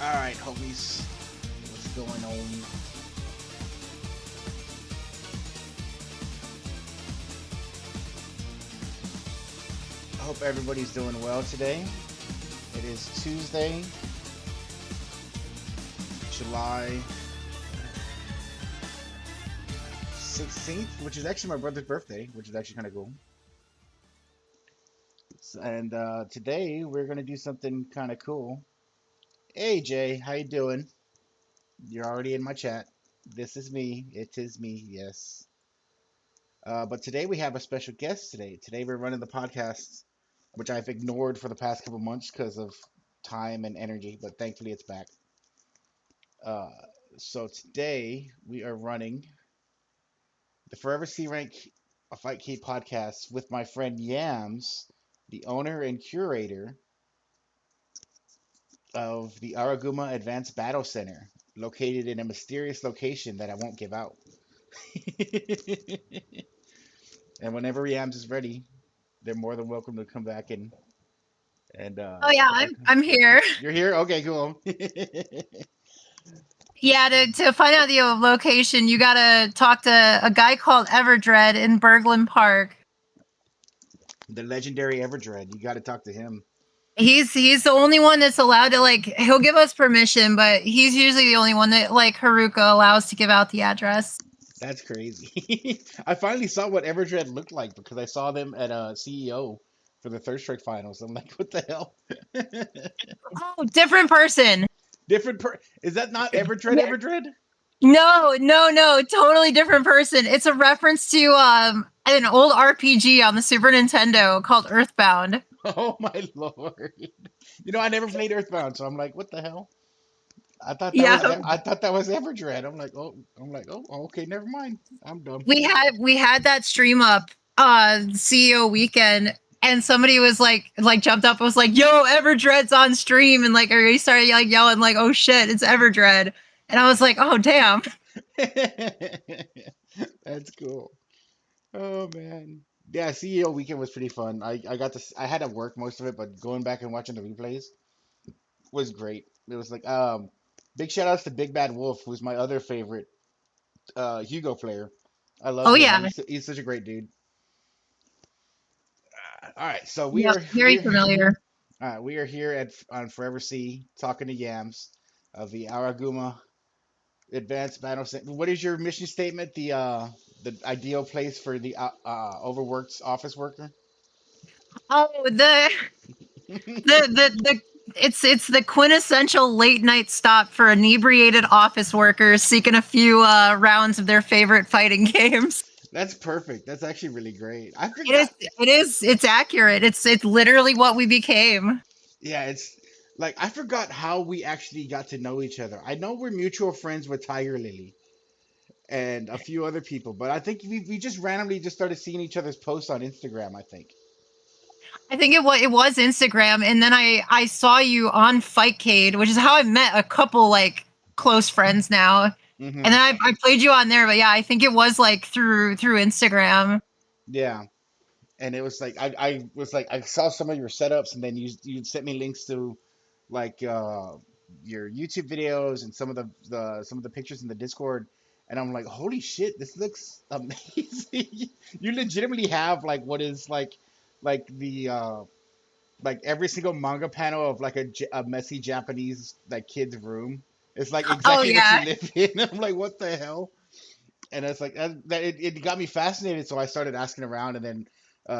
All right, homies, what's going on? I hope everybody's doing well today. It is Tuesday, July 16th, which is actually my brother's birthday, which is actually kind of cool. And today we're gonna do something kind of cool. Hey Jay, how you doing? You're already in my chat. This is me. It is me. Yes. But today we have a special guest today. Today we're running the podcast, which I've ignored for the past couple months because of time and energy, but thankfully it's back. Uh, so today we are running the Forever C Rank a Fightcade podcast with my friend Yams, the owner and curator of the Araiguma Advanced Battle Center, located in a mysterious location that I won't give out. And whenever Yams is ready, they're more than welcome to come back and Oh yeah, I'm here. you're here? Okay, cool. Yeah, to find out the location, you gotta talk to a guy called Everdread in Berglund Park. The legendary Everdread. You got to talk to him. He's the only one that's allowed to he'll give us permission, but he's usually the only one that Haruka allows to give out the address. That's crazy. I finally saw what Everdread looked like because I saw them at CEO for the Third Strike finals. I'm like, what the hell? Oh, different person. Is that not Everdread? Everdread? No, totally different person. It's a reference to an old RPG on the Super Nintendo called Earthbound. Oh my lord! I never played Earthbound, so I'm like, what the hell? Yeah, I thought that was Everdread. I'm like, oh, okay, never mind. I'm done. we had that stream up CEO weekend, and somebody was jumped up and was like, yo, Everdread's on stream, and already started yelling oh shit, it's Everdread. And I was like, oh damn. That's cool. Oh man. Yeah, CEO weekend was pretty fun. I had to work most of it, but going back and watching the replays was great. It was like big shout outs to Big Bad Wolf, who's my other favorite Hugo player. I love Oh him. yeah. He's such a great dude. All right, so Yep, very familiar. we are here at on Forever Sea talking to Yams of the Araguma Advanced Battle Center. What is your mission statement? The ideal place for the overworked office worker. Oh, the it's the quintessential late night stop for inebriated office workers seeking a few rounds of their favorite fighting games. That's perfect. That's actually really great. I It is. forgot. It's accurate. It's literally what we became. Yeah, it's like I forgot how we actually got to know each other. I know we're mutual friends with Tiger Lily and a few other people, but I think we just randomly just started seeing each other's posts on Instagram, I think. I think it was Instagram, and then I saw you on Fightcade, which is how I met a couple close friends now. And Hmm. then I played you on there, but yeah, I think it was through Instagram. Yeah. And it was like I was like I saw some of your setups and then you sent me links to like your YouTube videos and some of the pictures in the Discord and I'm like holy shit, this looks amazing. You legitimately have like what is like the like every single manga panel of like a messy Japanese like kid's room. It's like Oh exactly what you yeah. live in. I'm like what the hell? And it's like it got me fascinated, so I started asking around, and then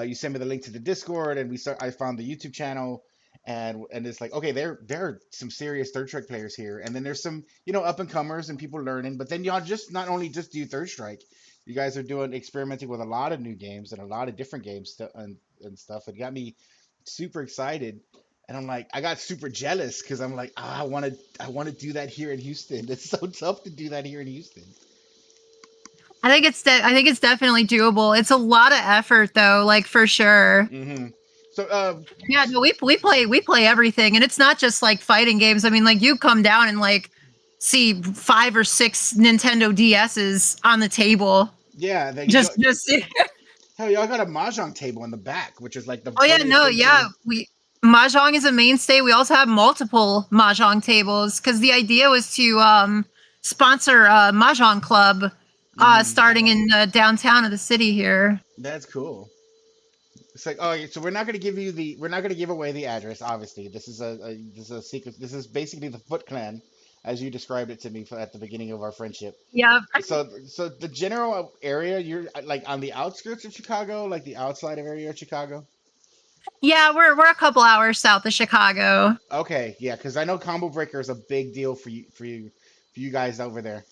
you sent me the link to the Discord, and I found the YouTube channel, and it's like okay, there are some serious Third Strike players here, and then there's some up and comers and people learning, but then y'all just not only just do Third Strike, you guys are doing experimenting with a lot of new games and a lot of different games and stuff. It got me super excited. And I'm like, I got super jealous because I'm like, I want to do that here in Houston. It's so tough to do that here in Houston. I think it's definitely doable. It's a lot of effort though, for sure. Hmm. So, Yeah, no, we play everything, and it's not just fighting games. I mean, you come down and see 5 or 6 Nintendo DSs on the table. yeah, Just hell, y'all got a mahjong table in the back, which is like the oh yeah, funniest no, thing to yeah, me. Mahjong is a mainstay. We also have multiple Mahjong tables because the idea was to sponsor a Mahjong club starting in downtown of the city here. That's cool. It's like, oh, so we're not gonna give away the address. Obviously, this is a secret. This is basically the Foot Clan, as you described it to me at the beginning of our friendship. Yeah. So the general area, you're like on the outskirts of Chicago, like the outside of area of Chicago. Yeah, we're a couple hours south of Chicago. Okay, yeah, because I know Combo Breaker is a big deal for you guys over there.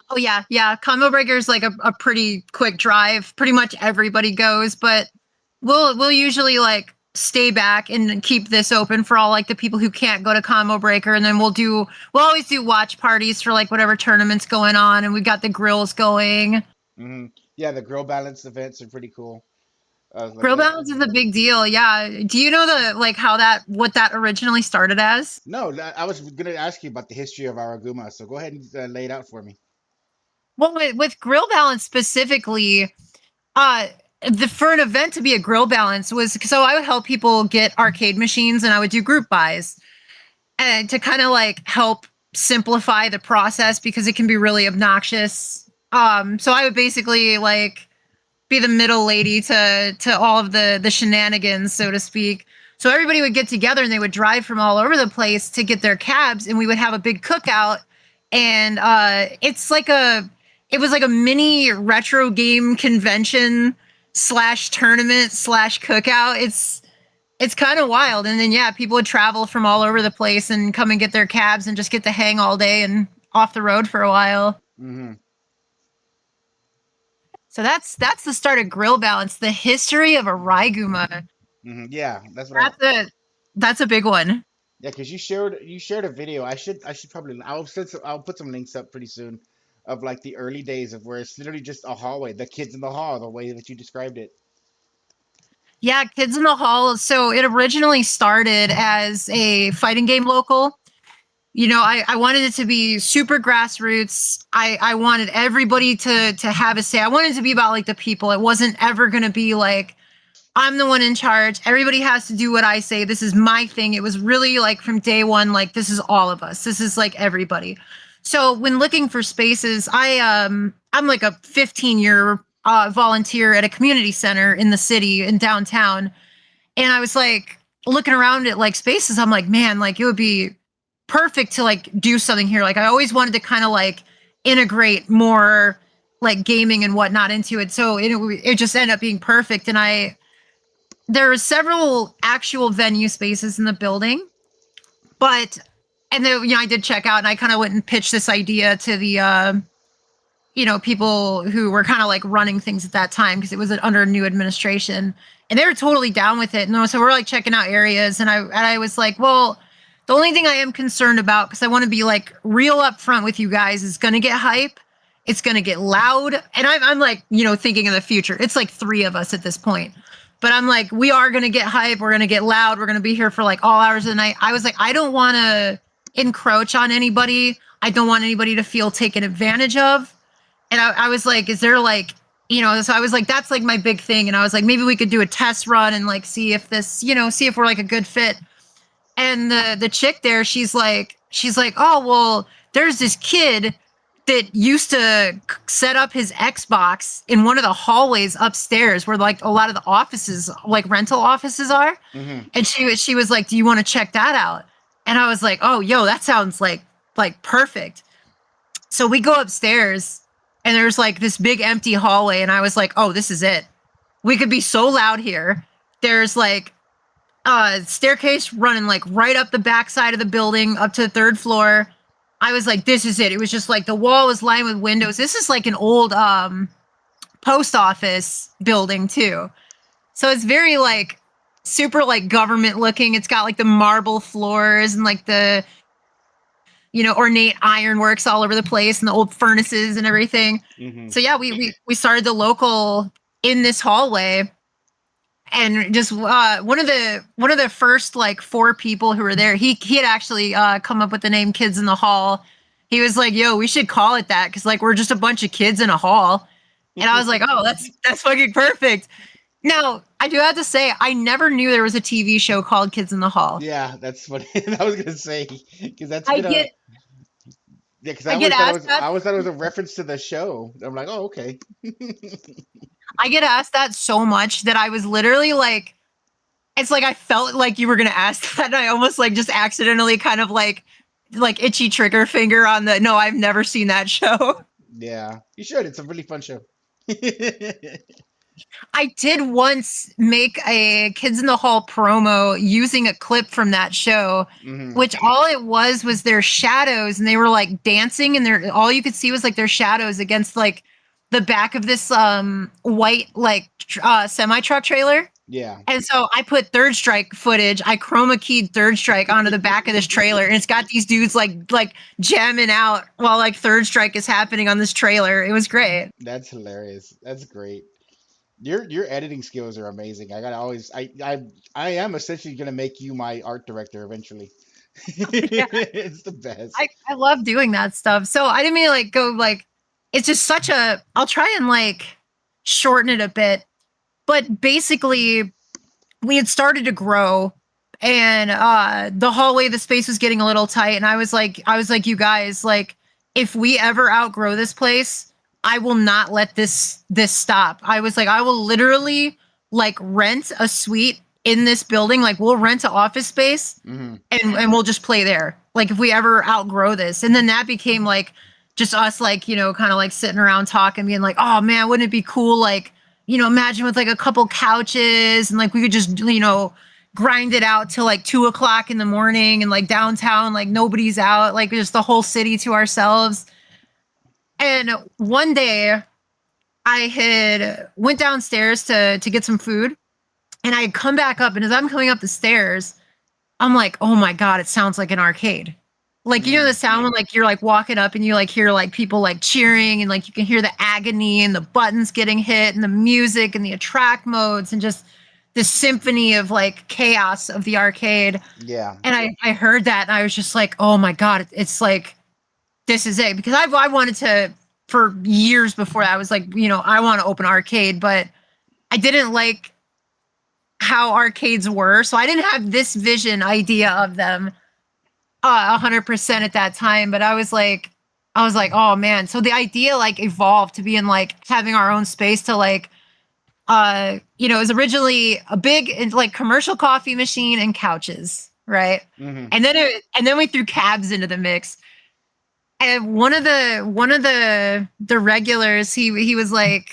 Oh yeah, yeah. Combo Breaker's like a pretty quick drive. Pretty much everybody goes, but we'll usually like stay back and keep this open for all like the people who can't go to Combo Breaker, and then we'll always do watch parties for like whatever tournaments going on, and we've got the grills going. hmm Yeah, the grill balance events are pretty cool. Like Grill balance is a big deal. Yeah. Do you know the like how that what that originally started as? no, I was gonna ask you about the history of Araiguma, so go ahead and lay it out for me. Well, with grill balance specifically, uh the for an event to be a grill balance was so I would help people get arcade machines and I would do group buys and to kind of like help simplify the process because it can be really obnoxious. So I would basically like be the middle lady to all of the shenanigans, so to speak. So everybody would get together and they would drive from all over the place to get their cabs, and we would have a big cookout. And it was like a mini retro game convention slash tournament slash cookout. It's kind of wild. And then yeah, people would travel from all over the place and come and get their cabs and just get to hang all day and off the road for a while. hmm So that's the start of grill balance, the history of Araiguma. Yeah, that's what I. That's a big one. Yeah, because you shared a video. I should probably I'll put some links up pretty soon of like the early days of where it's literally just a hallway, the kids in the hall, the way that you described it. Yeah, Kids in the Hall. So it originally started as a fighting game local. You know, I wanted it to be super grassroots. I wanted everybody to have a say. I wanted it to be about like the people. It wasn't ever gonna be like I'm the one in charge. Everybody has to do what I say. This is my thing. It was really like from day one, like this is all of us. This is like everybody. So when looking for spaces, I'm like a 15-year volunteer at a community center in the city in downtown, and I was like looking around at like spaces. I'm like, man, like it would be perfect to like do something here. Like I always wanted to kind of like integrate more like gaming and whatnot into it. So it just ended up being perfect. And there are several actual venue spaces in the building, but and then I did check out and I kind of went and pitched this idea to the people who were kind of like running things at that time because it was under a new administration, and they were totally down with it. And so we're like checking out areas, and I was like, well, the only thing I am concerned about, because I want to be like real upfront with you guys, is going to get hype. It's going to get loud, and I'm like thinking of the future. It's like three of us at this point. But I'm like, we are going to get hype. We're going to get loud. We're going to be here for like all hours of the night. I was like, I don't want to encroach on anybody. I don't want anybody to feel taken advantage of. And I was like, is there like, so I was like, that's like my big thing. And I was like, maybe we could do a test run and like see if this, see if we're like a good fit. And the chick there, she's like, oh, well, there's this kid that used to set up his Xbox in one of the hallways upstairs where like a lot of the offices, like rental offices are. hmm And she was like, do you want to check that out? And I was like, oh, yo, that sounds like perfect. So we go upstairs and there's like this big empty hallway. And I was like, oh, this is it. We could be so loud here. There's like a staircase running like right up the back side of the building up to the third floor. I was like, this is it. It was just like the wall was lined with windows. This is like an old post office building too. So it's very like super like government looking. It's got like the marble floors and like the ornate ironworks all over the place and the old furnaces and everything. hmm So yeah, we started the local in this hallway, and just one of the first like four people who were there, he had actually come up with the name Kids in the Hall. He was like, yo, we should call it that because like we're just a bunch of kids in a hall. And I was like, oh, that's fucking perfect. Now, I do have to say, I never knew there was a TV show called Kids in the Hall. Yeah, that's what I was gonna say because that's I been a get yeah. Because I get asked I that always thought it was a reference to the show. I'm like, oh, okay. I get asked that so much that I was literally like, it's like I felt like you were gonna ask that, and I almost like just accidentally kind of like itchy trigger finger on the no, I've never seen that show. Yeah, you should. It's a really fun show. I did once make a Kids in the Hall promo using a clip from that show, Hmm. which all it was their shadows, and they were like dancing, and their all you could see was like their shadows against like the back of this white like semi truck trailer. Yeah. And so I put Third Strike footage. I chroma keyed Third Strike onto the back of this trailer, and it's got these dudes like jamming out while like Third Strike is happening on this trailer. It was great. That's hilarious. That's great. Your editing skills are amazing. I gotta always I am essentially gonna make you my art director eventually. Yeah, It's the best. I love doing that stuff. So I didn't mean to like go like it's just such a. I'll try and like shorten it a bit, but basically we had started to grow and the hallway the space was getting a little tight and I was like you guys like if we ever outgrow this place I will not let this stop. I was like I will literally like rent a suite in this building, like we'll rent an office space Hmm. and we'll just play there like if we ever outgrow this. And then that became like just us like kind of like sitting around talking being like oh man wouldn't it be cool like imagine with like a couple couches and like we could just grind it out till like 2 o'clock in the morning and like downtown like nobody's out like just the whole city to ourselves. And one day I had went downstairs to get some food and I had come back up and as I'm coming up the stairs I'm like, oh my God, it sounds like an arcade. Like, the Mm. sound when like you're like walking up and you like hear like people like cheering and like you can hear the agony and the buttons getting hit and the music and the attract modes and just the symphony of like chaos of the arcade. Yeah. And I heard that and I was just like, oh my God, it's like, this is it. Because I wanted to, for years before that, I was like, I want to open arcade, but I didn't like how arcades were. So I didn't have this vision idea of them 100% at that time. But I was like, oh man. So the idea like evolved to being like having our own space to like, it was originally a big like commercial coffee machine and couches, right? Hmm. And then we threw cabs into the mix. And one of the regulars, he was like,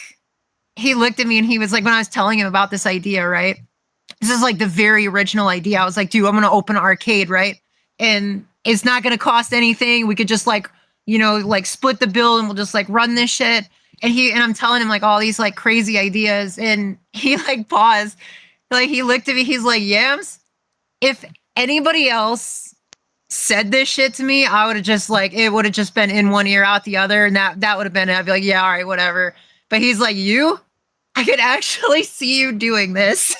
he looked at me and he was like, when I was telling him about this idea, right? This is like the very original idea. I was like, dude, I'm gonna open an arcade, right? And it's not gonna cost anything. We could just like, like split the bill and we'll just like run this shit. And I'm telling him like all these like crazy ideas, and he like paused. Like he looked at me, he's like, Yams, if anybody else said this shit to me, I would have just like it would have just been in one ear out the other, and that would have been it. I'd be like, yeah, all right, whatever. But he's like, I could actually see you doing this.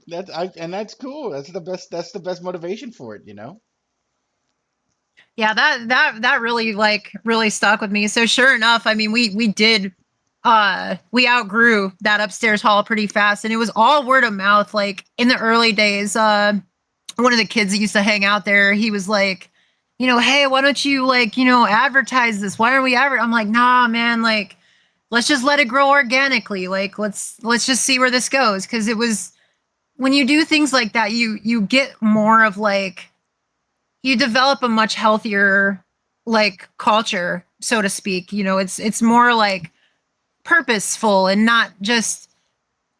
And that's cool. That's the best. That's the best motivation for it. You know. Yeah, that really like really stuck with me. So sure enough, I mean we did we outgrew that upstairs hall pretty fast and it was all word of mouth. Like in the early days, one of the kids that used to hang out there, he was like, hey, why don't you like, advertise this? Why aren't we I'm like, nah, man, like let's just let it grow organically. Like let's just see where this goes. Cause it was when you do things like that, you get more of like you develop a much healthier like culture, so to speak. It's more like purposeful and not just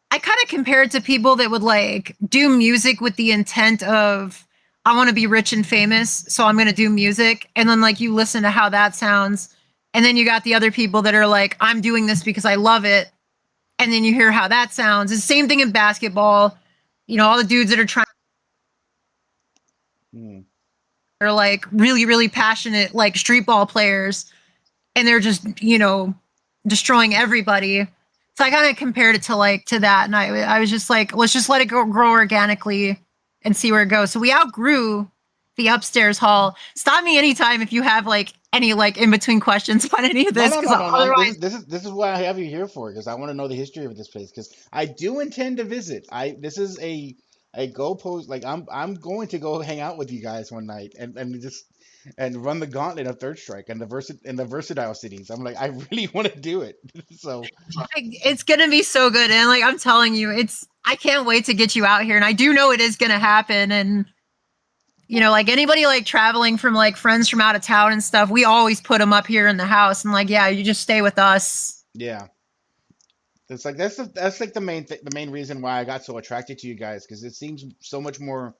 I kind of compare it to people that would like do music with the intent of I want to be rich and famous, so I'm going to do music. And then like you listen to how that sounds. And then you got the other people that are like I'm doing this because I love it. And then you hear how that sounds. It's the same thing in basketball. All the dudes that are trying Mm. are like really really passionate like street ball players and they're just destroying everybody. So I kind of compared it to that, and I was just like, let's just let it grow organically and see where it goes. So we outgrew the upstairs hall. Stop me anytime if you have like any like in between questions about any of No, this no, because no, no, no. otherwise, This is what I have you here for because I want to know the history of this place because I do intend to visit. I This is a goalpost. Like I'm going to go hang out with you guys one night and just and run the gauntlet of Third Strike and the versatile cities. I'm like I really want to do it. So it's gonna be so good. And like I'm telling you, I can't wait to get you out here. And I do know it is gonna happen. And like anybody like traveling from like friends from out of town and stuff, we always put them up here in the house and like, yeah, you just stay with us. yeah, it's like that's like the main reason why I got so attracted to you guys because it seems so much more.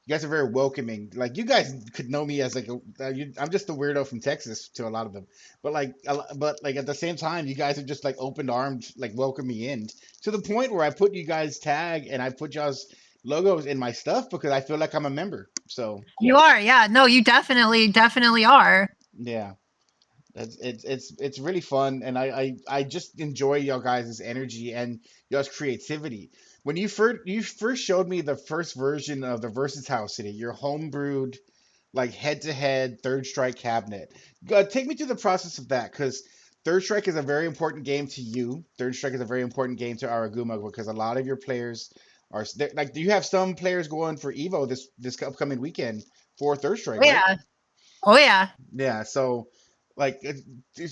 You guys are very welcoming. Like you guys could know me as like I'm just a weirdo from Texas to a lot of them, but but like at the same time, you guys are just like open armed, like welcome me in to the point where I put you guys tag and I put y'all's logos in my stuff because I feel like I'm a member. So You are, yeah. No, you definitely are. yeah. It's really fun, and I just enjoy y'all guys' energy and y'all's creativity. When you first showed me the first version of the Versatile City, your homebrewed like head-to-head Third Strike cabinet. Take me through the process of that, because Third Strike is a very important game to you. Third Strike is a very important game to Araiguma because a lot of your players like. Do you have some players going for Evo this upcoming weekend for Third Strike, Oh right? yeah. Oh yeah. Yeah, so like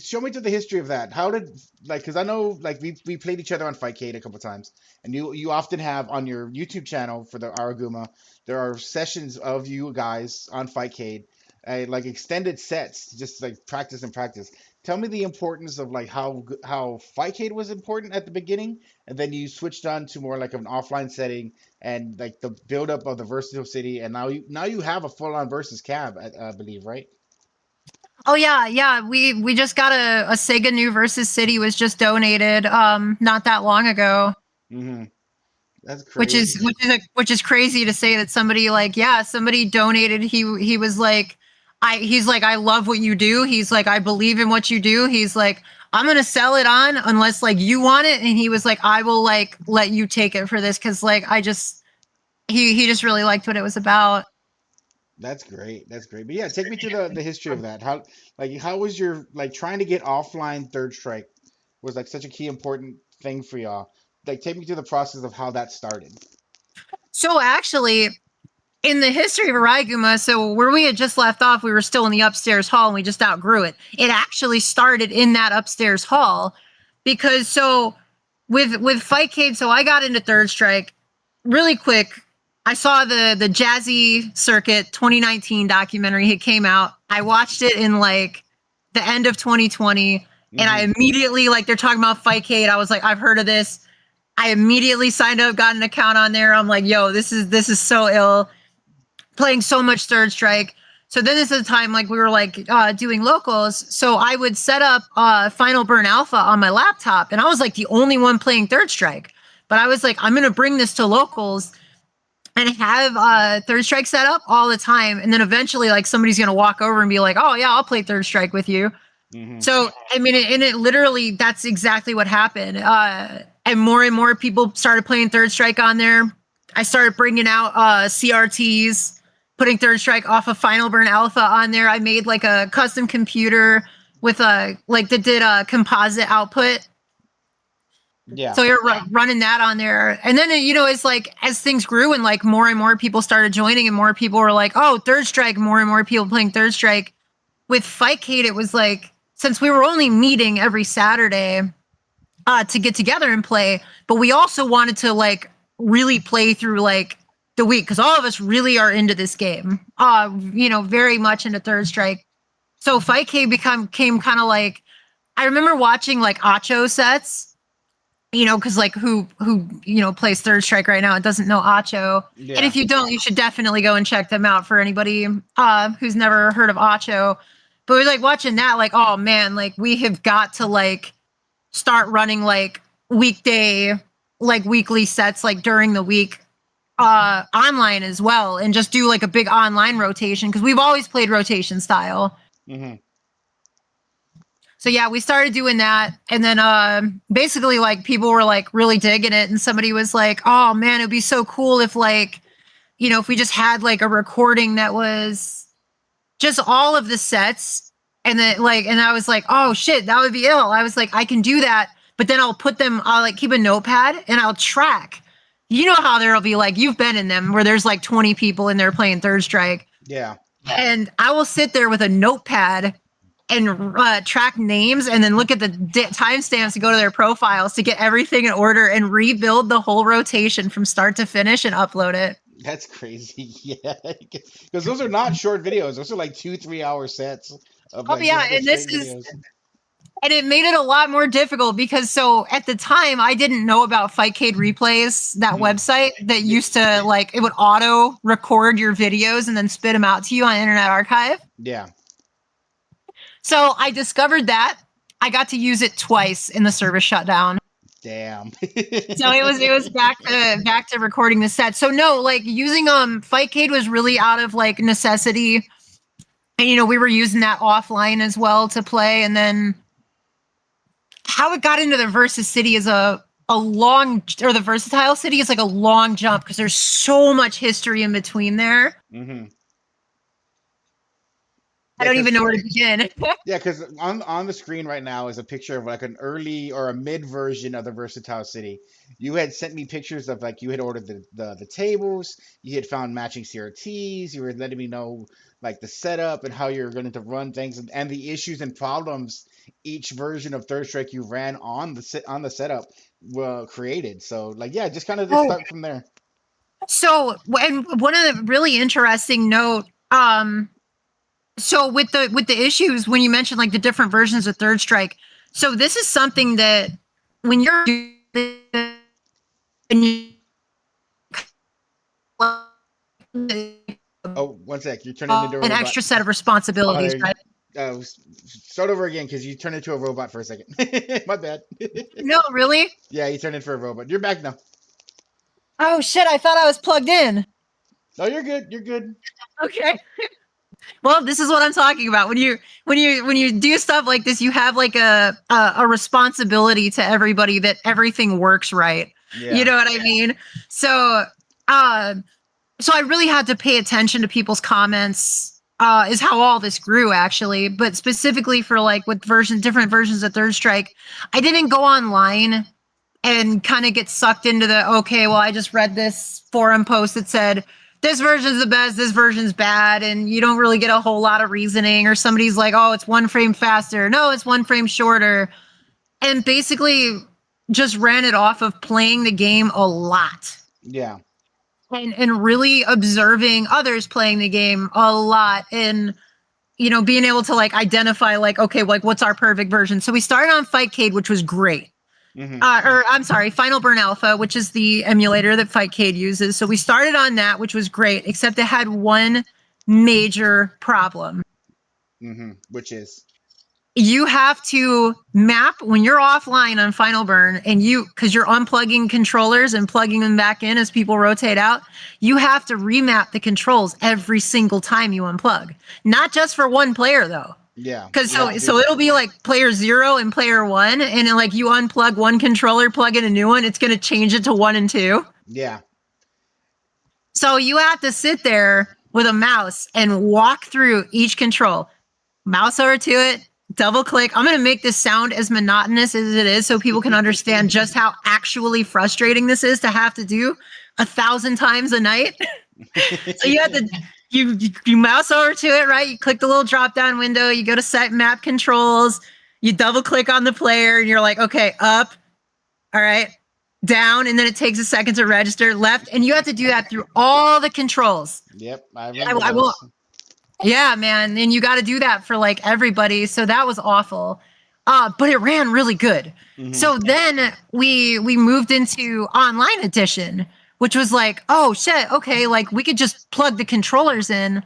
show me to the history of that. How did like because I know like we played each other on Fightcade a couple times, and you often have on your YouTube channel for the Araguma, there are sessions of you guys on Fightcade, like extended sets, just like practice and practice. Tell me the importance of like how Fightcade was important at the beginning, and then you switched on to more like an offline setting and like the build up of the Versatile City, and now you have a full on versus cab, I believe, right? Oh yeah, yeah. We just got a Sega New versus City was just donated not that long ago. Hmm. That's Which is crazy. which is crazy to say that somebody like, yeah, somebody donated. He was like, he's like, I love what you do. He's like, I believe in what you do. He's like, I'm gonna sell it on unless like you want it. And he was like, I will like let you take it for this because like I just he just really liked what it was about. That's great. That's great. But yeah, take me through the history of that. How was your like trying to get offline Third Strike was like such a key important thing for y'all. Like take me through the process of how that started. So actually, in the history of Araiguma, so where we had just left off, we were still in the upstairs hall and we just outgrew it. It actually started in that upstairs hall because so with Fightcade, so I got into Third Strike really quick. I saw the Jazzy Circuit 2019 documentary. It came out. I watched it in like the end of 2020, and I Hmm. immediately like they're talking about Fightcade. I was like, I've heard of this. I immediately signed up, got an account on there. I'm like, yo, this is so ill playing so much Third Strike. So then this is a time like we were like doing locals. So I would set up Final Burn Alpha on my laptop, and I was like the only one playing Third Strike. But I was like, I'm gonna bring this to locals and have Third Strike set up all the time, and then eventually like somebody's gonna walk over and be like, oh yeah, I'll play Third Strike with you. Hmm. So I mean, and it literally that's exactly what happened. And more people started playing Third Strike on there. I started bringing out CRTs, putting Third Strike off of Final Burn Alpha on there. I made like a custom computer with a like that did a composite output. Yeah. So you're running that on there, and then it's like as things grew and like more and more people started joining, and more people were like, "Oh, Third Strike!" More and more people playing Third Strike. With Fightcade, it was like since we were only meeting every Saturday to get together and play, but we also wanted to like really play through like the week because all of us really are into this game. Very much into Third Strike. So Fightcade came kind of like I remember watching like Acho sets. Because like who plays Third Strike right now and doesn't know Acho. And Yeah. if you don't, you should definitely go and check them out for anybody who's never heard of Acho. But we're like watching that, like, oh man, like we have got to like start running like weekday, like weekly sets like during the week online as well, and just do like a big online rotation because we've always played rotation style. Hmm. So yeah, we started doing that, and then basically like people were like really digging it, and somebody was like, "Oh man, it'd be so cool if like if we just had like a recording that was just all of the sets, And then and I was like, oh shit, that would be ill. I was like, I can do that, but then I'll like keep a notepad and I'll track. You know how there'll be like, you've been in them where there's like 20 people in there playing Third Strike. Yeah. And I will sit there with a notepad and track names and then look at the timestamps to go to their profiles to get everything in order and rebuild the whole rotation from start to finish and upload it. That's crazy. Yeah. Because those are not short videos. Those are like 2-3 hour sets of Oh like yeah, just the and this straight is videos. and it made it a lot more difficult because so at the time I didn't know about Fightcade Replays, that Mhm. website that used to like it would auto record your videos and then spit them out to you on Internet Archive. Yeah. So I discovered that. I got to use it twice in the service shutdown. Damn. So it was back to recording the set. So no, like using Fightcade was really out of like necessity. And we were using that offline as well to play. And then how it got into the Versus City is a long, or the Versatile City is like a long jump because there's so much history in between there. Hmm. I Yeah, don't even because know where to begin. on the screen right now is a picture of like an early or a mid version of the Versatile City. You had sent me pictures of like you had ordered the tables, you had found matching CRTs, you were letting me know like the setup and how you're going to run things and the issues and problems each version of Third Strike you ran on the setup were created. So like yeah, just Oh, start from there. so and one of the really interesting note, so with the issues when you mentioned like the different versions of Third Strike, so this is something that when you're doing Oh, one sec, you're turning into a an robot. extra set of Oh, responsibilities, there. right? Start over again because you turned into a robot for a second. My bad. No, really? Yeah, you turned into a robot. You're back now. Oh shit, I thought I was plugged in. No, you're good. You're good. Okay. Well, this is what I'm talking about. When you do stuff like this, you have like a responsibility to everybody that everything works right. You Yeah. know what I mean? So, uh, so I really had to pay attention to people's comments. Is how all this grew actually, but specifically for like with different versions of Third Strike, I didn't go online and kind of get sucked into the okay, well, I just read this forum post that said this version's the best, this version's bad, and you don't really get a whole lot of reasoning, or somebody's like, oh, it's 1 frame faster. No, it's 1 frame shorter. And basically just ran it off of playing the game a lot Yeah. and really observing others playing the game a lot and being able to like identify like okay, like what's our perfect version. So we started on Fightcade, which was great. Hmm. Or I'm sorry, Final Burn Alpha, which is the emulator that Fightcade uses. So we started on that, which was great, except it had one major problem. Which is. You have to map when you're offline on Final Burn and because you're unplugging controllers and plugging them back in as people rotate out, you have to remap the controls every single time you unplug. Not just for one player though. Yeah. Because You have to so do. it'll be like player 0 and player 1, and then like you unplug one controller, plug in a new one, it's going to change it to 1 and 2. Yeah. So you have to sit there with a mouse and walk through each control. Mouse over to it, double click. I'm going to make this sound as monotonous as it is so people can understand just how actually frustrating this is to have to do 1,000 times a night. So you have to you mouse over to it, right? You click the little drop down window, you go to set map controls, you double click on the player, and you're like, okay, up, all right, down, and then it takes a second to register, left, and you have to do that through all the controls. Yep. I I, remember I will, those. yeah, man, and you got to do that for like everybody. So that was awful, but it ran really good. Hmm. So then we moved into online edition, which was like, oh shit, okay, like we could just plug the controllers in,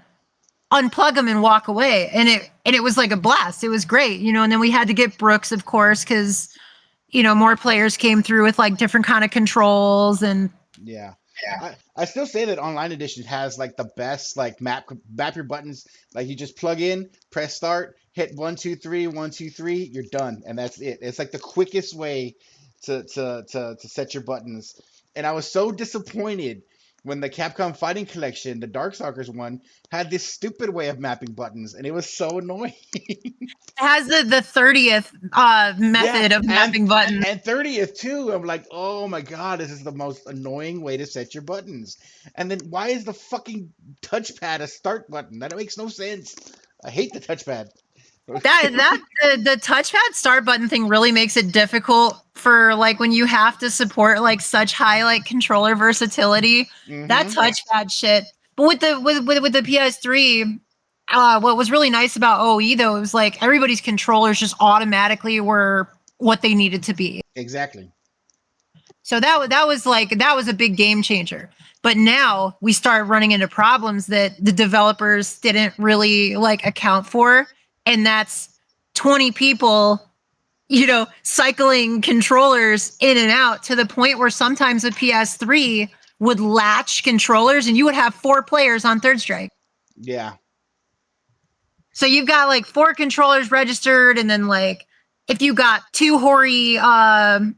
unplug them, and walk away, and it was like a blast. It was great, and then we had to get Brooks, of course, because more players came through with like different kind of controls and Yeah. I still say that online edition has like the best like map your buttons, like you just plug in, press start, hit 1 2 3 1 2 3, you're done, and that's it. It's like the quickest way to set your buttons. And I was so disappointed when the Capcom Fighting Collection, the Darkstalkers one, had this stupid way of mapping buttons, and it was so annoying. It has the 30th Yeah, method of mapping buttons. and 30th too. I'm like, oh my god, this is the most annoying way to set your buttons. And then why is the fucking touchpad a start button? That makes no sense. I hate the touchpad. The touchpad start button thing really makes it difficult for like when you have to support like such high like controller versatility. That Mm-hmm. touchpad shit. But with the PS3, what was really nice about OE though was like everybody's controllers just automatically were what they needed to be. Exactly. So that was a big game changer. But now we start running into problems that the developers didn't really like account for, and that's 20 people, cycling controllers in and out to the point where sometimes a PS3 would latch controllers and you would have 4 players on Third Strike. Yeah. So you've got like 4 controllers registered, and then like if you got 2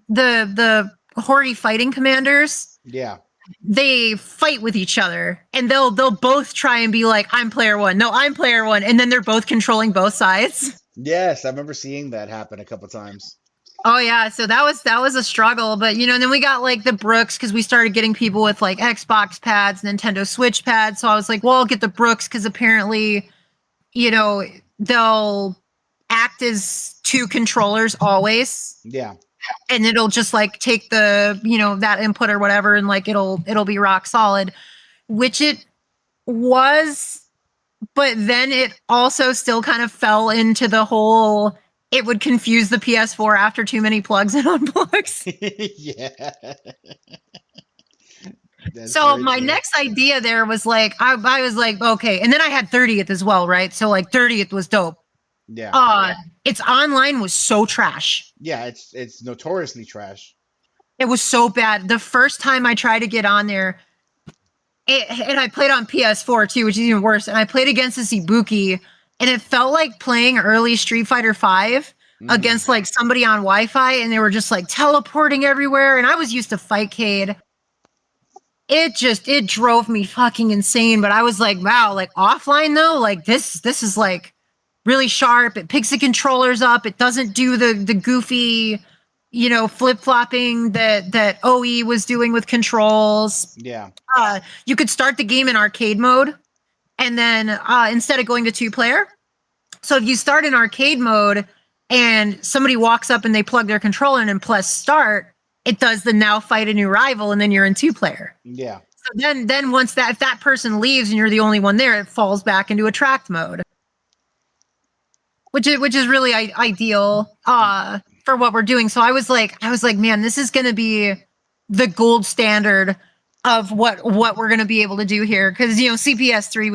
the Hori fighting commanders, Yeah. they fight with each other, and they'll both try and be like, I'm player one, no, I'm player one, and then they're both controlling both sides. Yes, I remember seeing that happen a couple times. Oh yeah, so that was a struggle, but then we got like the Brooks because we started getting people with like Xbox pads, Nintendo Switch pads. So I was like, well, I'll get the Brooks because apparently, they'll act as 2 controllers always, Yeah. and it'll just like take the that input or whatever, and like it'll be rock solid, which it was. But then it also still kind of fell into the whole, it would confuse the PS4 after too many plugs and unplugs. Yeah. That's So very my true. next idea there was like, I was like, okay, and then I had 30th as well, right? So like 30th was dope. Yeah. Its online was so trash. Yeah, it's notoriously trash. It was so bad. The first time I tried to get on there, and I played on PS4 too, which is even worse. And I played against this Ibuki, and it felt like playing early Street Fighter 5 Mhm. against like somebody on Wi-Fi, and they were just like teleporting everywhere. And I was used to Fightcade. It drove me fucking insane. But I was like, wow, like offline though, like this is like really sharp. It picks the controllers up. It doesn't do the goofy, flip flopping that OE was doing with controls. Yeah. You could start the game in arcade mode, and then instead of going to 2-player. So if you start in arcade mode and somebody walks up and they plug their controller in and press start, it does the now fight a new rival, and then you're in 2-player. Yeah. So then once if that person leaves and you're the only one there, it falls back into attract mode, which is really ideal for what we're doing. So I was like, man, this is going to be the gold standard of what we're going to be able to do here, because CPS3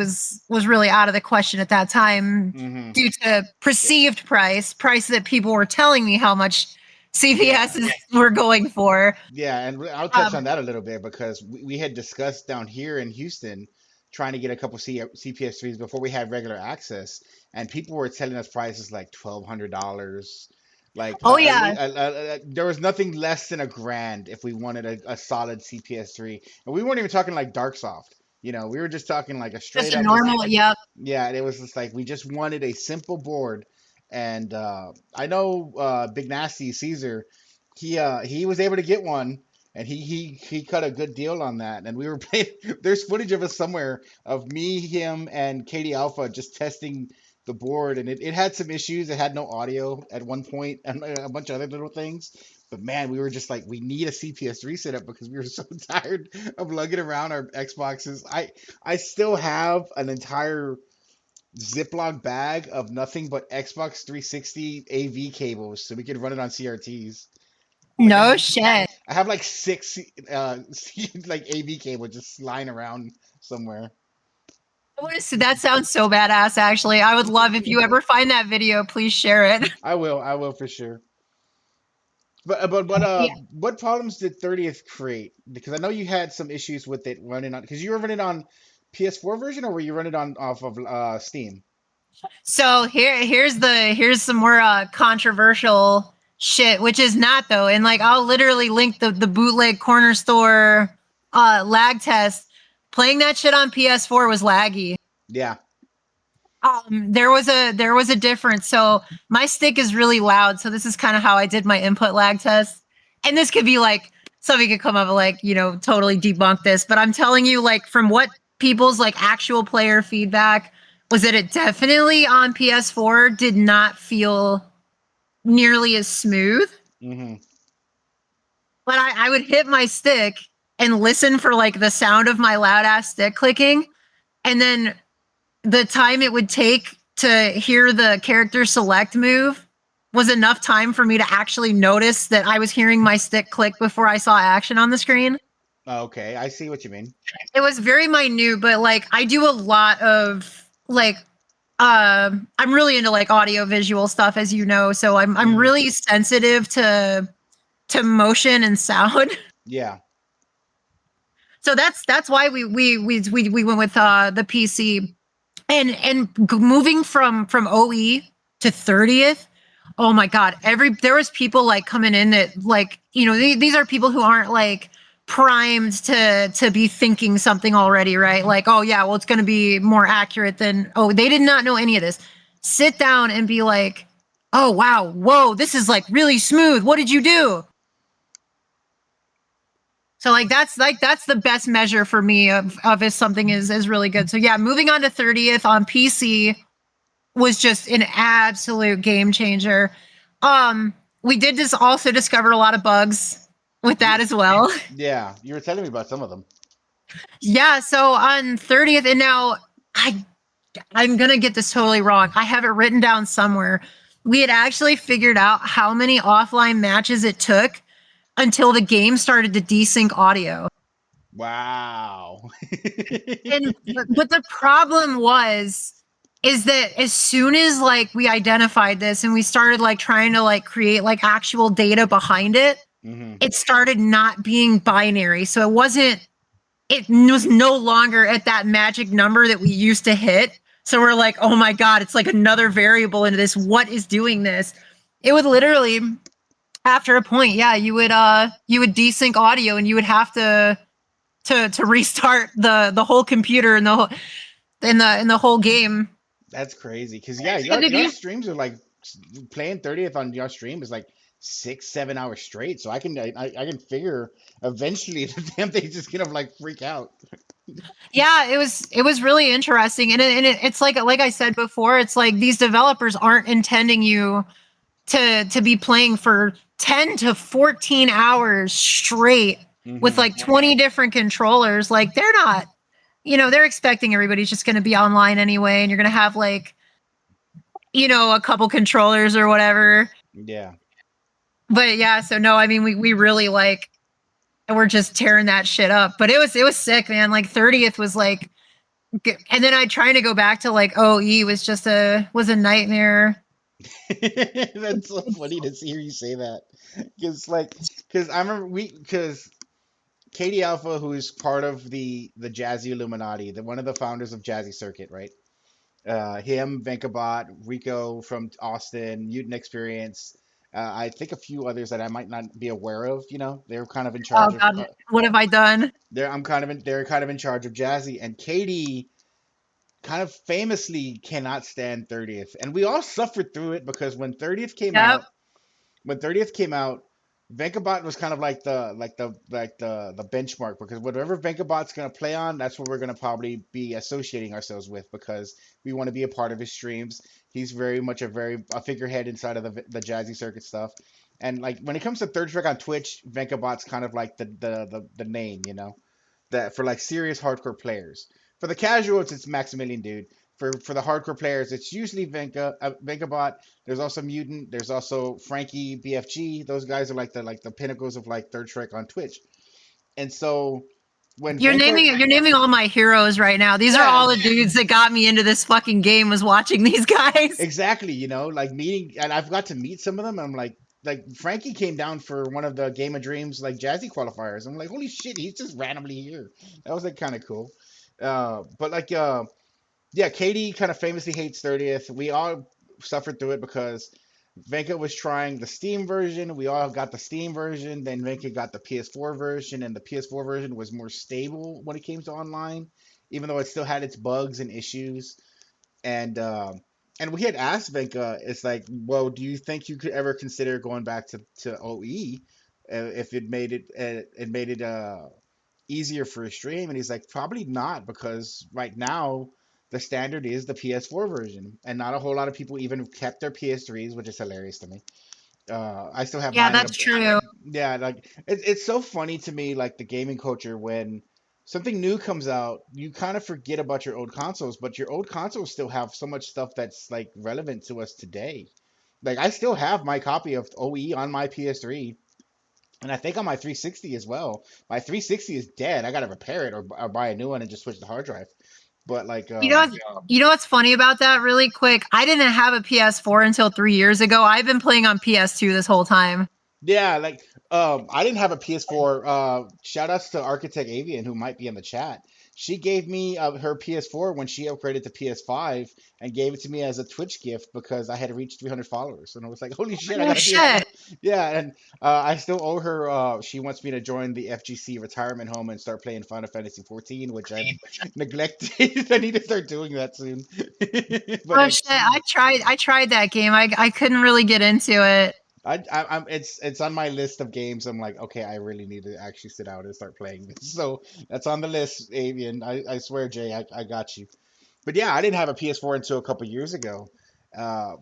was really out of the question at that time Mhm. due to perceived price that people were telling me how much CPSs were going for. Yeah, and I'll touch on that a little bit because we had discussed down here in Houston trying to get a couple CPS3s before we had regular access, and people were telling us prices like $1,200. Like, Oh yeah, there was nothing less than $1,000 if we wanted a solid CPS3, and we weren't even talking like Darksoft. We were just talking like a straight just a up. normal. Yep. Yeah, and it was just like we just wanted a simple board, and I know Big Nasty Caesar, he was able to get one, and he cut a good deal on that. And we were playing. There's footage of us somewhere of me, him, and Katie Alpha just testing the board, and it had some issues. It had no audio at one point, and a bunch of other little things. But man, we were just like, we need a CPS3 setup because we were so tired of lugging around our Xboxes. I still have an entire Ziploc bag of nothing but Xbox 360 AV cables so we could run it on CRTs. Like No shit. I have like 6 like AV cable just lying around somewhere. That sounds so badass. Actually, I would love if you ever find that video. Please share it. I will for sure. But Yeah. what problems did 30th create? Because I know you had some issues with it running on, because you were running on PS4 version, or were you running on off of Steam? So here's some more controversial shit, which is not though. And like I'll literally link the bootleg corner store lag test. Playing that shit on PS4 was laggy. Yeah. There was a difference. So my stick is really loud. So this is kind of how I did my input lag test. And this could be like somebody could come up and like, totally debunk this, but I'm telling you, like, from what people's like actual player feedback was, that it definitely on PS4 did not feel nearly as smooth. Hmm. But I would hit my stick and listen for like the sound of my loud ass stick clicking, and then the time it would take to hear the character select move was enough time for me to actually notice that I was hearing my stick click before I saw action on the screen. Okay, I see what you mean. It was very minute, but like I do a lot of like I'm really into like audio visual stuff, as you know, so I'm Hmm. really sensitive to motion and sound. Yeah. So that's why we went with the PC. And moving from OE to 30th. Oh my god, there was people like coming in that, like, these are people who aren't like primed to be thinking something already, right? Like, oh yeah, well, it's going to be more accurate than, oh, they did not know any of this. Sit down and be like, oh wow, whoa, this is like really smooth, what did you do? So that's the best measure for me of if something is really good. So yeah, moving on to 30th on PC was just an absolute game changer. We did just also discover a lot of bugs with that Ye- as well. Yeah. You were telling me about some of them. Yeah, so on 30th, and now I I'm gonna get this totally wrong. I have it written down somewhere. We had actually figured out how many offline matches it took until the game started to desync audio. Wow. And but the problem was is that as soon as like we identified this and we started like trying to like create like actual data behind it, Hmm. it started not being binary. So it was no longer at that magic number that we used to hit. So we're like, oh my god, it's like another variable into this. What is doing this? It would literally, after a point, yeah, you would desync audio and you would have to restart the whole computer and the whole in the whole game. That's crazy. Cause yeah, And if your you, streams are like playing 30th on your stream is like 6, 7 hours straight. So I can figure eventually the damn thing's just gonna like freak out. yeah, it was really interesting, it's like I said before, it's like these developers aren't intending you to be playing for 10 to 14 hours straight with Hmm. like 20 different controllers. Like they're not, they're expecting everybody's just going to be online anyway, and you're going to have like, a couple controllers or whatever. Yeah. But yeah, so no, I mean, we really like, we're just tearing that shit up. But it was sick, man. Like 30th was like, and then I trying to go back to like OE was a nightmare. That's so funny to hear you say that. Cause like, cause I remember cause Katie Alpha, who's part of the Jazzy Illuminati, the one of the founders of Jazzy Circuit, right? Him, Venkabot, Rico from Austin, Mutant Experience. I think a few others that I might not be aware of. They're kind of in Oh charge of. god, what have I done? They're kind of in charge of Jazzy, and Katie kind of famously cannot stand 30th, and we all suffered through it because Yep. when 30th came out, Venkabot was kind of like the benchmark, because whatever Venkabot's gonna play on, that's what we're gonna probably be associating ourselves with, because we want to be a part of his streams. He's very much a figurehead inside of the Jazzy Circuit stuff. And like when it comes to third track on Twitch, Venkabot's kind of like the name, that for like serious hardcore players. For the casuals, it's Maximilian, dude. For the hardcore players, it's usually Venkabot. There's also Mutant. There's also Frankie, BFG. Those guys are like the pinnacles of like third strike on Twitch. And so when Venka, You're naming all my heroes right now. These are yeah, all the dudes that got me into this fucking game, was watching these guys. exactly. Like meeting, and I've got to meet some of them. I'm like Frankie came down for one of the Game of Dreams like Jazzy qualifiers. I'm like, holy shit, he's just randomly here. That was like kind of cool. But like yeah, Katie kind of famously hates 30th. We all suffered through it because Venka was trying the Steam version. We all got the Steam version. Then Venka got the PS4 version, and the PS4 version was more stable when it came to online, even though it still had its bugs and issues. And and we had asked Venka, it's like, well, do you think you could ever consider going back to OE if it made it easier for a stream? And he's like, probably not, because right now the standard is the PS4 version, and not a whole lot of people even kept their PS3s, which is hilarious to me. I still have Yeah, mine that's true. yeah, like it's so funny to me, like the gaming culture when something new comes out, you kind of forget about your old consoles, but your old consoles still have so much stuff that's like relevant to us today. Like I still have my copy of OE on my PS3, and I think on my 360 as well. My 360 is dead. I gotta repair it or buy a new one and just switch the hard drive. But like, You know, you know what's funny about that? Really quick, I didn't have a PS4 until 3 years ago. I've been playing on PS2 this whole time. yeah, like I didn't have a PS4. Shout outs to Architect Avian who might be in the chat. She gave me her PS4 when she upgraded to PS5 and gave it to me as a Twitch gift because I had reached 300 followers. And I was like, holy shit, I Oh got a PS4. shit! Yeah, and I still owe her. She wants me to join the FGC retirement home and start playing Final Fantasy 14, which I've neglected. I need to start doing that soon. But Oh shit! I tried that game. I couldn't really get into it. I'm it's on my list of games. I'm like, okay, I really need to actually sit down and start playing this. So that's on the list, Avian. I swear, Jay, I got you. But yeah, I didn't have a PS4 until a couple years ago. Uh,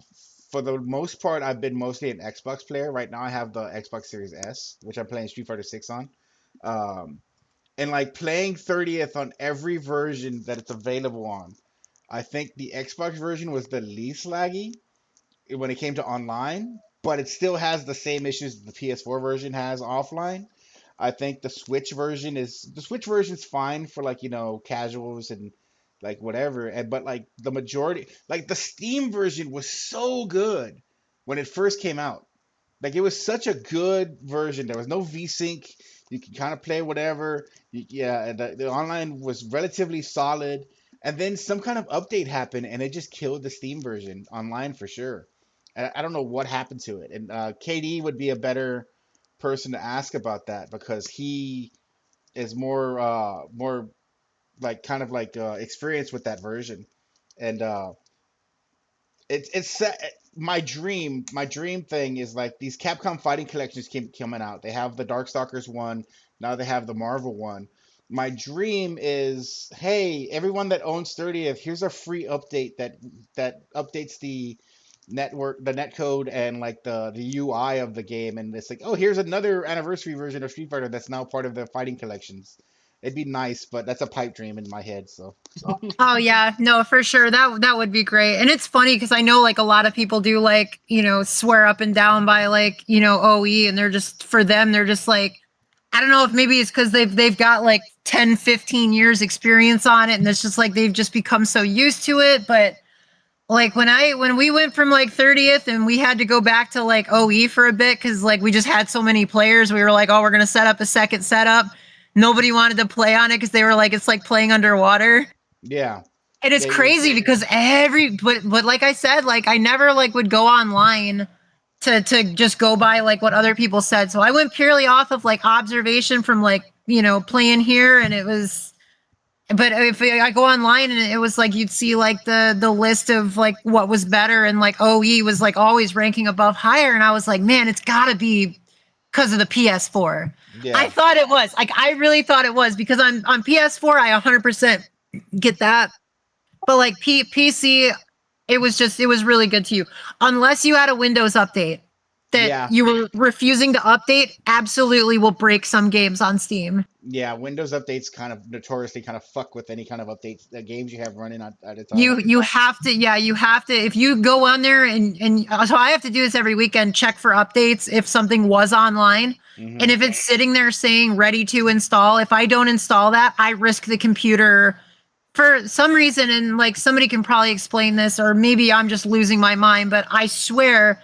for the most part, I've been mostly an Xbox player. Right now, I have the Xbox Series S, which I'm playing Street Fighter 6 on. Um, and like playing 30th on every version that it's available on. I think the Xbox version was the least laggy when it came to online, but it still has the same issues the PS4 version has offline. I think the Switch version's fine for like, casuals and like whatever. And but like the majority, like the Steam version was so good when it first came out. Like it was such a good version. There was no VSync. You can kind of play whatever. Yeah, the online was relatively solid. And then some kind of update happened, and it just killed the Steam version online for sure. I don't know what happened to it. And KD would be a better person to ask about that because he is more like kind of like experienced with that version. And my dream thing is like these Capcom fighting collections keep coming out. They have the Darkstalkers one, now they have the Marvel one. My dream is, hey, everyone that owns 30th, here's a free update that updates the netcode and like the UI of the game, and it's like, oh, here's another anniversary version of Street Fighter that's now part of the fighting collections. It'd be nice, but that's a pipe dream in my head. So Oh yeah, no, for sure. That would be great. And it's funny because I know like a lot of people do like, swear up and down by like, OE, and they're just for them, they're just like, I don't know if maybe it's because they've got like 10, 15 years experience on it, and it's just like they've just become so used to it. But like when we went from like 30th and we had to go back to like OE for a bit because like we just had so many players, we were like, oh, we're gonna set up a second setup. Nobody wanted to play on it because they were like, it's like playing underwater. yeah, And it's yeah, yeah, crazy because but like I said, like I never like would go online to just go by like what other people said. So I went purely off of like observation from like, playing here, and it was, but if I go online and it was like you'd see like the list of like what was better, and like OE was like always ranking above higher, and I was like, man, it's got to be because of the PS4. I yeah. thought it was. Like I really thought it was because on PS4 I 100% get that. But like PC, it was really good to you. Unless you had a Windows update that Yeah, you were refusing to update, absolutely will break some games on Steam. yeah. Windows updates kind of notoriously kind of fuck with any kind of updates games you have running at a time. You have to, yeah, you have to, if you go on there and so I have to do this every weekend, check for updates if something was online. And Hmm. if it's sitting there saying ready to install, if I don't install that, I risk the computer for some reason. And like somebody can probably explain this, or maybe I'm just losing my mind, but I swear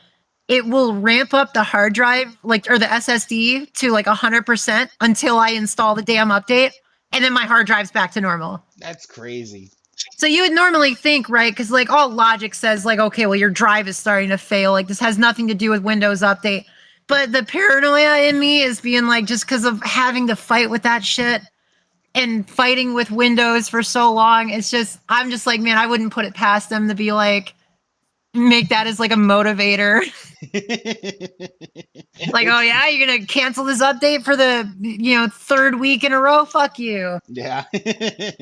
it will ramp up the hard drive, like, or the SSD to like 100% until I install the damn update. And then my hard drive's back to normal. That's crazy. So you would normally think, right? Because like all logic says, like, okay, well, your drive is starting to fail. Like this has nothing to do with Windows Update. But the paranoia in me is being like, just because of having to fight with that shit and fighting with Windows for so long, it's just, I'm just like, man, I wouldn't put it past them to be like, make that as like a motivator. Like, oh It's yeah, you're gonna cancel this update for the third week in a row? Fuck you. yeah.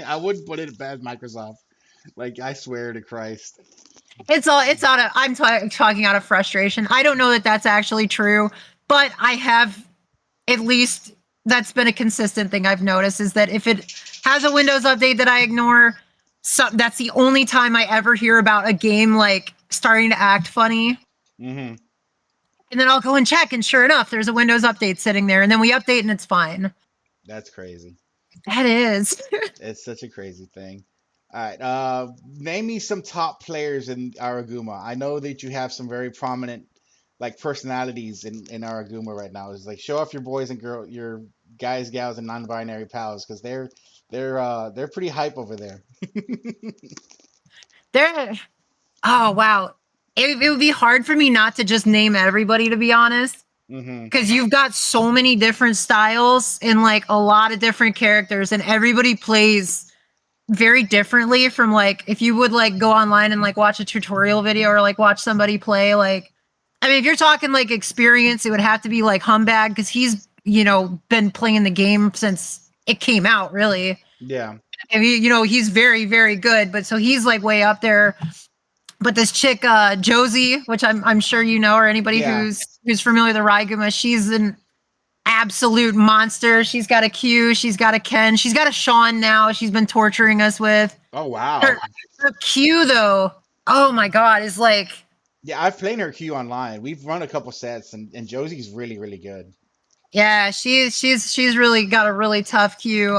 I wouldn't put it past Microsoft. Like I swear to Christ. It's out of talking out of frustration. I don't know that that's actually true, but I have at least that's been a consistent thing I've noticed is that if it has a Windows update that I ignore, so that's the only time I ever hear about a game like starting to act funny. Hmm. And then I'll go and check, and sure enough, there's a Windows update sitting there, and then we update and it's fine. That's crazy. That is. It's such a crazy thing. All right. Name me some top players in Araiguma. I know that you have some very prominent like personalities in Araiguma right now. It's like show off your boys and your guys, gals, and non-binary pals because they're pretty hype over there. There. Oh wow. It would be hard for me not to just name everybody, to be honest, Hmm. because you've got so many different styles and like a lot of different characters, and everybody plays very differently. From like if you would like go online and like watch a tutorial video or like watch somebody play, like I mean, if you're talking like experience, it would have to be like Humbag because he's been playing the game since it came out, really. Yeah. I mean, he's very, very good, but so he's like way up there. But this chick, Josie, which I'm sure you know, or anybody Yeah. who's familiar with the Raiguma, she's an absolute monster. She's got a Q, she's got a Ken, she's got a Sean now. She's been torturing us with Oh her, wow. her Q though. Oh my god, is like Yeah, I've played her queue online. We've run a couple sets, and Josie's really good. yeah, she's really got a really tough Q.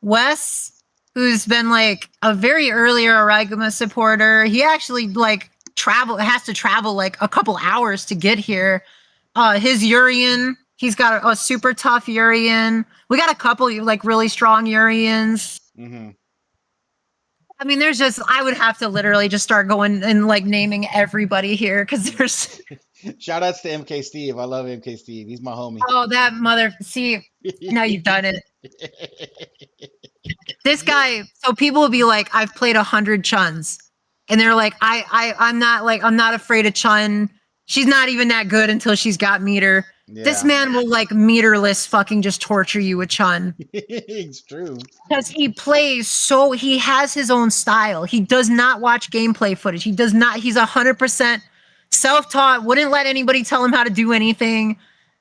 Wes, who's been like a very earlier Araiguma supporter, he actually like has to travel like a couple hours to get here. His Urian, he's got a super tough Urian. We got a couple like really strong Urians. Hmm. I mean, there's just I would have to literally just start going and like naming everybody here because there's Shout outs to MK Steve. I love MK Steve. He's my homie. oh that mother see now you've done it. This guy, so people will be like, I've played 100 Chuns. And they're like, I'm not afraid of Chun. She's not even that good until she's got meter. This Yeah. man will like meterless fucking just torture you with Chun. It's true. Because he has his own style. He does not watch gameplay footage. He does not, he's 100% self-taught, wouldn't let anybody tell him how to do anything.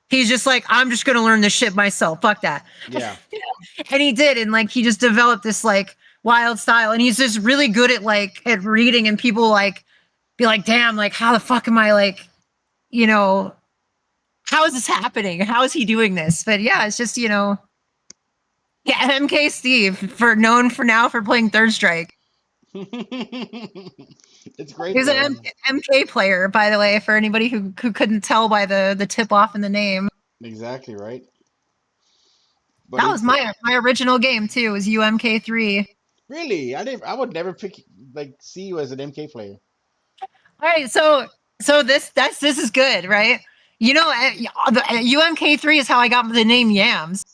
He's just like, I'm just gonna learn this shit myself. Fuck that. Yeah. And he did, and like he just developed this like wild style, and he's just really good at like at reading, and people like be like, damn, like how the fuck am I like, you know, how is this happening? How is he doing this? But yeah, it's just yeah, MK Steve known for now for playing Third Strike. It's great He's though. an MK player, by the way, for anybody who couldn't tell by the tip off in the name. Exactly right. But That was it's my original game too. Was UMK3. really I would never pick like see you as an MK player. All right, so this is good, right? The UMK3 is how I got the name Yams.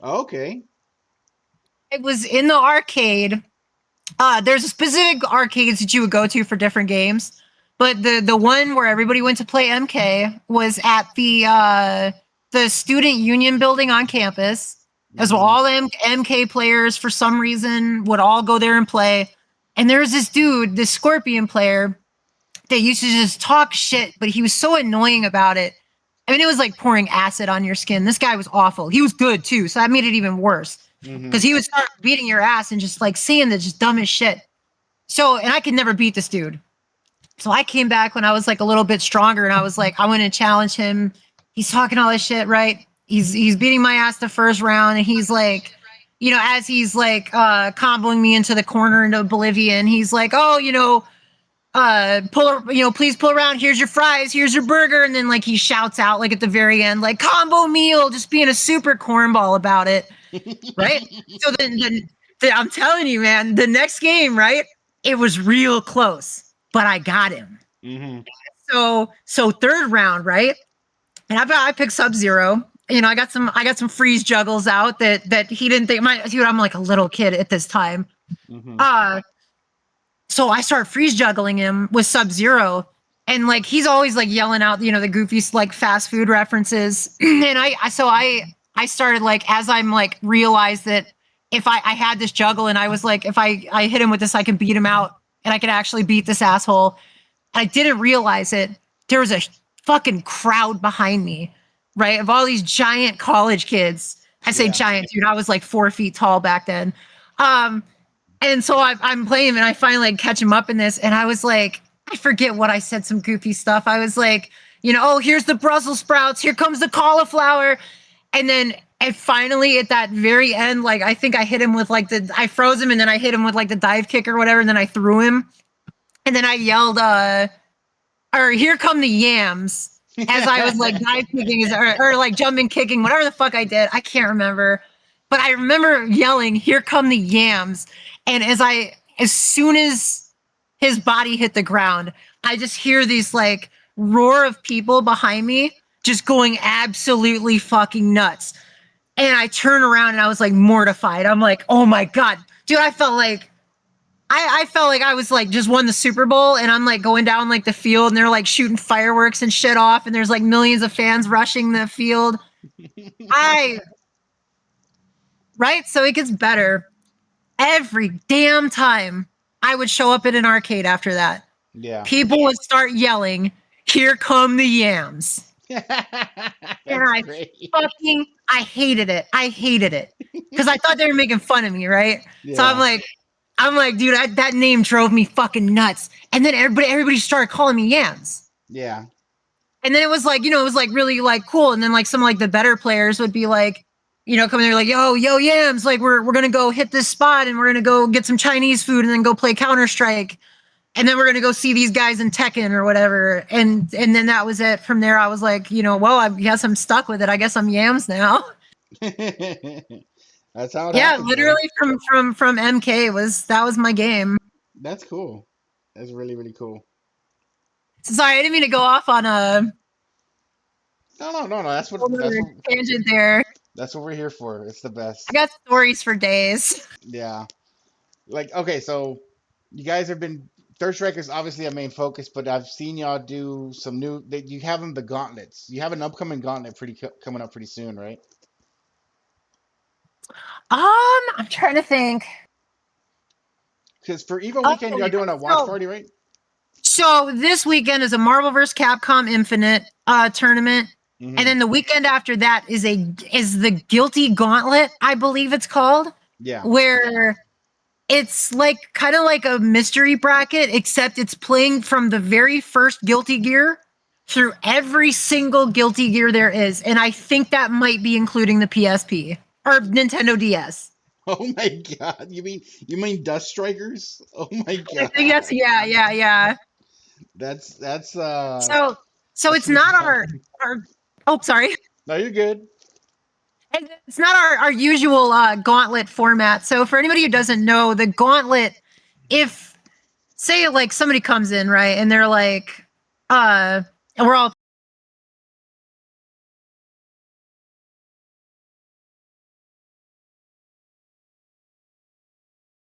Oh, okay. It was in the arcade. There's specific arcades that you would go to for different games, but the one where everybody went to play MK was at the student union building on campus. As well, Hmm. all MK players for some reason would all go there and play. And there was this dude, this Scorpion player, that used to just talk shit, but he was so annoying about it. I mean, it was like pouring acid on your skin. This guy was awful. He was good too, so that made it even worse Hmm. because he would start beating your ass and just like saying the just dumbest shit. So, and I could never beat this dude. So I came back when I was like a little bit stronger, and I was like, I went and challenged him. He's talking all this shit, right? He's beating my ass the first round, and he's like, as he's like comboing me into the corner into oblivion, he's like, oh, please pull around, here's your fries, here's your burger, and then like he shouts out like at the very end, like combo meal, just being a super cornball about it, right? So then I'm telling you, man, the next game, right? It was real close, but I got him. Mm-hmm. So third round, right? And I picked Sub Zero. You know, I got some freeze juggles out that he didn't think. My dude, I'm like a little kid at this time. Mm-hmm. Uh, so I start freeze juggling him with Sub Zero, and like he's always like yelling out, you know, the goofy like fast food references. And I started like as I'm like realized that if I had this juggle and I was like if I hit him with this I can beat him out and I can actually beat this asshole. I didn't realize it. There was a fucking crowd behind me, right? Of all these giant college kids. I say Yeah. giant, dude. I was like 4 feet tall back then. Um, and so I'm playing him and I finally like, catch him up in this. And I was like, I forget what I said, some goofy stuff. I was like, you know, oh, here's the Brussels sprouts. Here comes the cauliflower. And then and finally at that very end, like I think I hit him with like I froze him and then I hit him with like the dive kick or whatever. And then I threw him. And then I yelled, or here come the yams as I was like dive kicking or like jumping kicking, whatever the fuck I did. I can't remember. But I remember yelling, here come the yams. And as soon as his body hit the ground, I just hear these like roar of people behind me just going absolutely fucking nuts. And I turn around and I was like mortified. I'm like, oh my God. Dude, I felt like I was like just won the Super Bowl and I'm like going down like the field and they're like shooting fireworks and shit off and there's like millions of fans rushing the field. I right? So it gets better every damn time I would show up at an arcade after that. Yeah. People would start yelling, "Here come the yams." And That's great. I hated it. I hated it. Because I thought they were making fun of me, right? So Yeah. I'm like, dude, that name drove me fucking nuts. And then everybody started calling me Yams. Yeah. And then it was like, you know, it was like really like cool. And then like some like the better players would be like, you know, coming there like, yo, Yams, like we're gonna go hit this spot and we're gonna go get some Chinese food and then go play Counter-Strike. And then we're gonna go see these guys in Tekken or whatever. And then that was it. From there, I was like, you know, well, I guess I'm stuck with it. I guess I'm Yams now. That's how it Yeah, happens, man. literally from MK that was my game. That's cool. That's really, really cool. Sorry, I didn't mean to go off on a No, no, no, no. whole other tangent there. That's what we're here for. It's the I best. got stories for days. Yeah. Like, okay, so you guys have been Third Strike is obviously a main focus, but I've seen y'all do some new. You have them the gauntlets. You have an upcoming gauntlet coming up pretty soon, right? I'm trying to think. Because for Evo weekend, Okay, y'all doing a watch so party, right? so this weekend is a Marvel vs. Capcom Infinite tournament, and Mm-hmm. then the weekend after that is the Guilty Gauntlet, I believe it's called, Yeah. where it's like kind of like a mystery bracket, except it's playing from the very first Guilty Gear through every single Guilty Gear there is, and I think that might be including the PSP or Nintendo DS. Oh my God. You mean Dust Strikers? Oh my I think God. that's yeah. That's So so that's it's pretty not fun. our oh sorry. No, you're good. It's not our usual gauntlet format. So for anybody who doesn't know, the gauntlet, if say like somebody comes in, right, and they're like, and we're all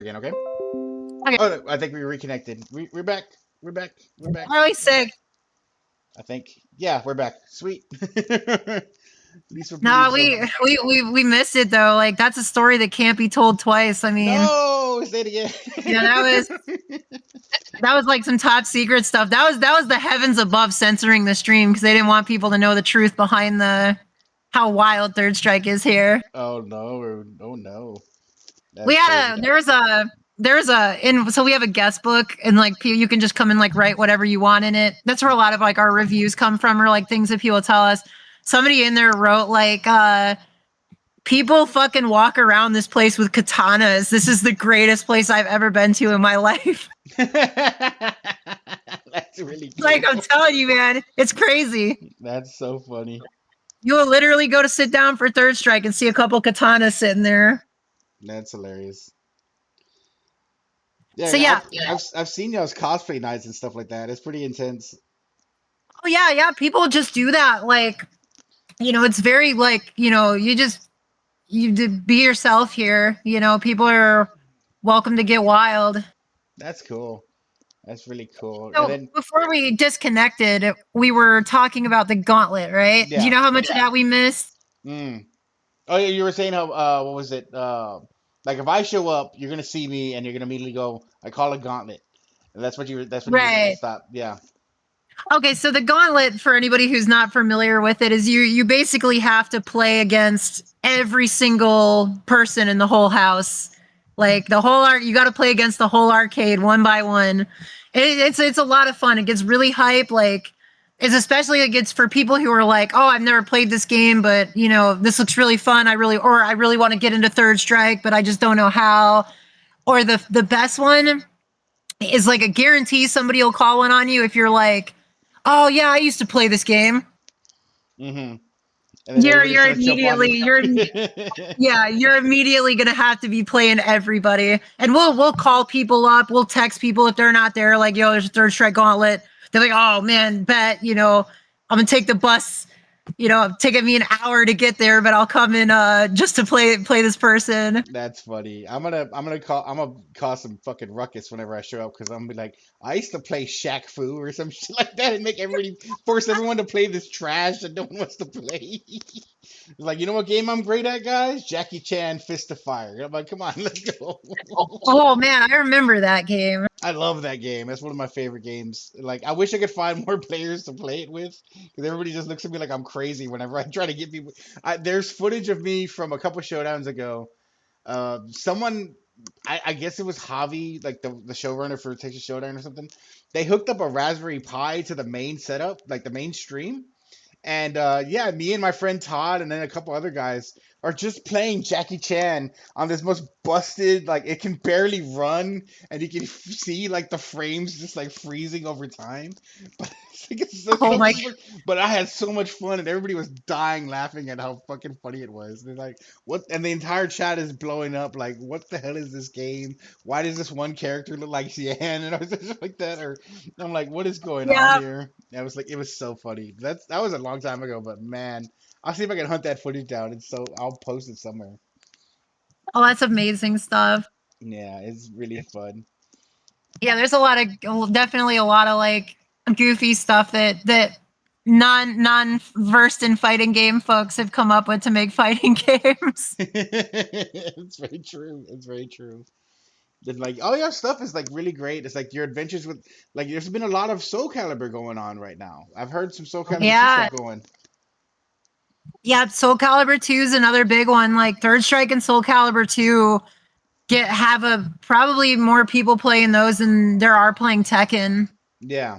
Again, okay? okay, Oh, no, I think we reconnected. We're back. We're back. We're back. really sick. I think. Yeah, we're back. Sweet. At least we're No, being so. we missed it though. Like that's a story that can't be told twice. I mean, No, say it yeah, again. that was like some top secret stuff. That was the heavens above censoring the stream because they didn't want people to know the truth behind the how wild Third Strike is here. Oh no! Oh no! We That's had crazy. there's a in so we have a guest book and like you can just come and like write whatever you want in it. That's where a lot of like our reviews come from or like things that people tell us. Somebody in there wrote like people fucking walk around this place with katanas. This is the greatest place I've ever been to in my life. That's really Like I'm cool. telling you, man, it's crazy. That's so funny. You will literally go to sit down for Third Strike and see a couple katanas sitting there. That's hilarious. Yeah, So yeah. I've seen y'all's cosplay nights and stuff like that. It's pretty intense. Oh yeah. People just do that. Like, it's very like, you be yourself here. People are welcome to get wild. That's cool. That's really cool. And So then before we disconnected, we were talking about the gauntlet, right? Do you yeah. know how much of that we missed? Mm. Oh yeah, you were saying how what was it? Like if I show up, you're gonna see me and you're gonna immediately go, I call a gauntlet. And that's what you were Right. stop. Yeah. Okay, so the gauntlet, for anybody who's not familiar with it, is you basically have to play against every single person in the whole house. Like the whole you got to play against the whole arcade one by one. It's a lot of fun. It gets really hype. Like it's especially it gets for people who are like, oh, I've never played this game, but this looks really fun. I really want to get into Third Strike, but I just don't know how. Or the best one is like a guarantee somebody will call one on you if you're like, oh yeah, I used to play this game. Mm-hmm. And then You're everybody you're starts jump on immediately it. you're yeah, you're immediately gonna have to be playing everybody. And we'll call people up, we'll text people if they're not there, like, yo, there's a Third Strike gauntlet. They're like, oh man, bet, I'm gonna take the bus, taking me an hour to get there, but I'll come in just to play this person. That's funny. I'm gonna cause some fucking ruckus whenever I show up because I'm gonna be like, I used to play Shaq Fu or some shit like that and make everybody force everyone to play this trash that no one wants to play. It's like, you know what game I'm great at, guys? Jackie Chan Fist of Fire. I'm like, come on, let's go. Oh man, I remember that game. I love that game. That's one of my favorite games. Like, I wish I could find more players to play it with because everybody just looks at me like I'm crazy whenever I try to get people. There's footage of me from a couple showdowns ago. Someone, I guess it was Javi, like the showrunner for Texas Showdown or something. They hooked up a Raspberry Pi to the main setup, like the main stream, and yeah, me and my friend Todd and then a couple other guys are just playing Jackie Chan on this most busted, like it can barely run, and you can see like the frames just like freezing over time. But Oh my but I had so much fun, and everybody was dying laughing at how fucking funny it was. They're like, "What?" And the entire chat is blowing up. Like, "What the hell is this game? Why does this one character look like Xian?" And I was just like that, or I'm like, "What is going on yeah. here?" And I was like, it was so funny. That was a long time ago, but man, I'll see if I can hunt that footage down. I'll post it somewhere. Oh, that's amazing stuff. Yeah, it's really fun. Yeah, there's definitely a lot of like goofy stuff that non versed in fighting game folks have come up with to make fighting games. It's very true. It's very true. Then like all your stuff is like really great. It's like your adventures with like there's been a lot of Soul Calibur going on right now. I've heard some Soul Calibur 2 Yeah. stuff going. Yeah, Soul Calibur 2 is another big one. Like Third Strike and Soul Calibur 2 have a probably more people playing those than there are playing Tekken. Yeah.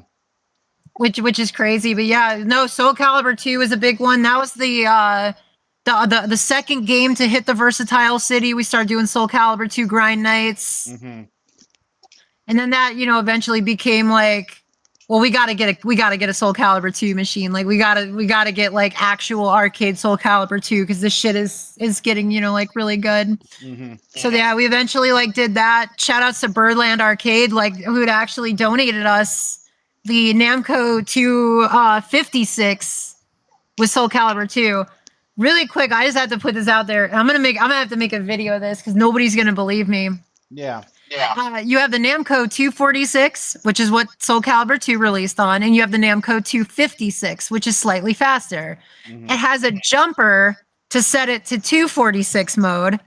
Which is crazy. But yeah, no, Soul Calibur 2 is a big one. That was the second game to hit the versatile city. We started doing Soul Calibur 2 grind nights. Mm-hmm. And then that, eventually became like, well, we gotta get a Soul Calibur 2 machine. Like we gotta get like actual arcade Soul Calibur 2 because this shit is getting, like really good. Mm-hmm. So yeah, we eventually like did that. Shout outs to Birdland Arcade, like who had actually donated us the Namco 256 with Soul Calibur 2. Really quick, I just have to put this out there. I'm gonna have to make a video of this because nobody's gonna believe me. Yeah. You have the Namco 246, which is what Soul Calibur 2 released on, and you have the Namco 256, which is slightly faster. Mm-hmm. It has a jumper to set it to 246 mode.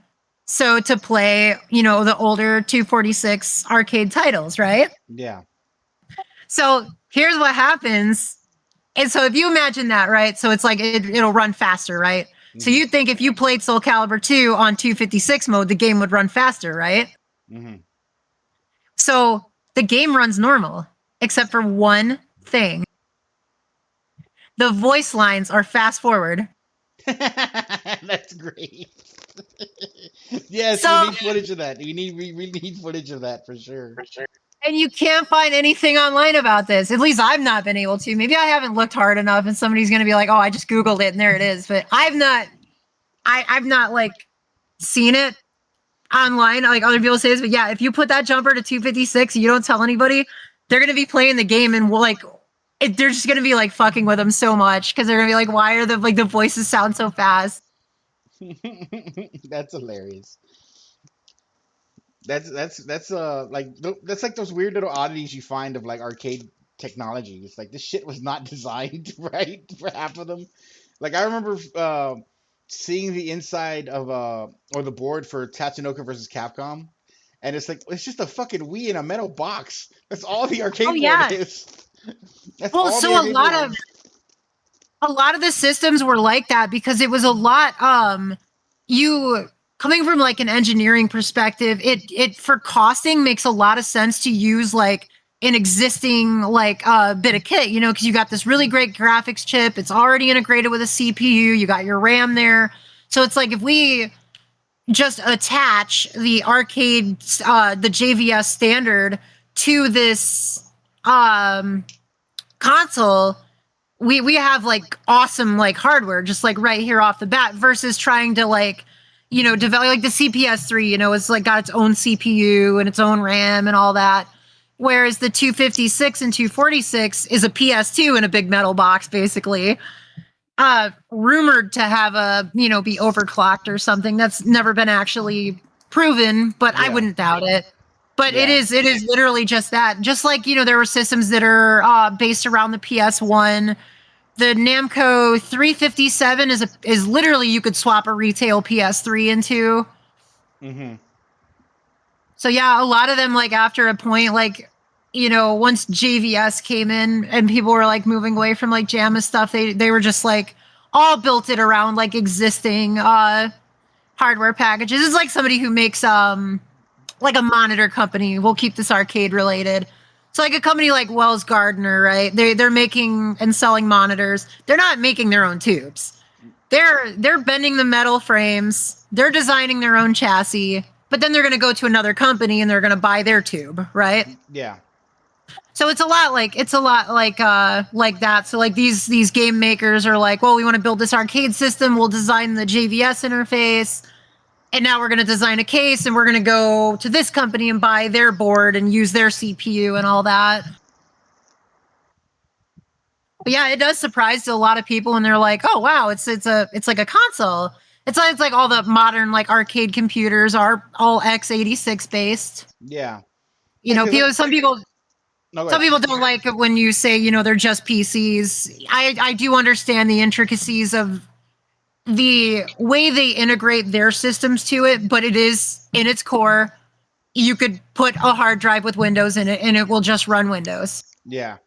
So to play, the older 246 arcade titles, right? Yeah. So here's what happens. And so if you imagine that, right? So it's like it'll run faster, right? So Mm-hmm. you'd think if you played Soul Calibur 2 on 256 mode, the game would run faster, right? Mm-hmm. So the game runs normal, except for one thing. The voice lines are fast forward. That's great. Yes, So, we need footage of that. We need footage of that for sure. and you can't find anything online about this. At least I've not been able to. Maybe I haven't looked hard enough and somebody's going to be like, "Oh, I just googled it and there it is." But I've not like seen it. online, like other people say this, but yeah, if you put that jumper to 256 and you don't tell anybody, they're gonna be playing the game and they're just gonna be like fucking with them so much because they're gonna be like, why are the voices sound so fast? That's hilarious. That's like that's like those weird little oddities you find of like arcade technology. It's like this shit was not designed right for half of them. Like I remember seeing the inside of or the board for Tatsunoko versus Capcom, and it's like it's just a fucking Wii in a metal box. That's all the Oh arcade board yeah. is. That's Well, all the so arcade board is. a lot of the systems were like that because it was a lot you coming from like an engineering perspective, it for costing makes a lot of sense to use like an existing like bit of kit, you know, because you got this really great graphics chip, it's already integrated with a CPU, you got your RAM there. So it's like if we just attach the arcade the JVS standard to this console, we have like awesome like hardware just like right here off the bat versus trying to like, you know, develop like the CPS3, you know, it's like got its own CPU and its own RAM and all that. Whereas the 256 and 246 is a PS2 in a big metal box, basically. Rumored to have a, you know, be overclocked or something. That's never been actually proven, but I Yeah, wouldn't doubt it. But yeah. it is literally just that. Just like, you know, there were systems that are based around the PS1. The Namco 357 is literally you could swap a retail PS3 into. Hmm. So yeah, a lot of them like after a point, like, you know, once JVS came in and people were like moving away from like JAMA stuff, they were just like all built it around like existing hardware packages. It's like somebody who makes like a monitor company. We'll keep this arcade related. So like a company like Wells Gardner, right? They're making and selling monitors. They're not making their own tubes. They're bending the metal frames. They're designing their own chassis, but then they're going to go to another company and they're going to buy their tube, right? Yeah. So it's a lot like that. So like these game makers are like, well, we want to build this arcade system. We'll design the JVS interface, and now we're going to design a case, and we're going to go to this company and buy their board and use their CPU and all that. But yeah, it does surprise to a lot of people, and they're like, "Oh wow, it's like a console." It's like all the modern like arcade computers are all x86 based. Yeah. You Yeah, know, because people no, go some ahead. people don't like it when you say, you know, they're just PCs. I do understand the intricacies of the way they integrate their systems to it, but it is in its core. You could put a hard drive with Windows in it, and it will just run Windows. Yeah.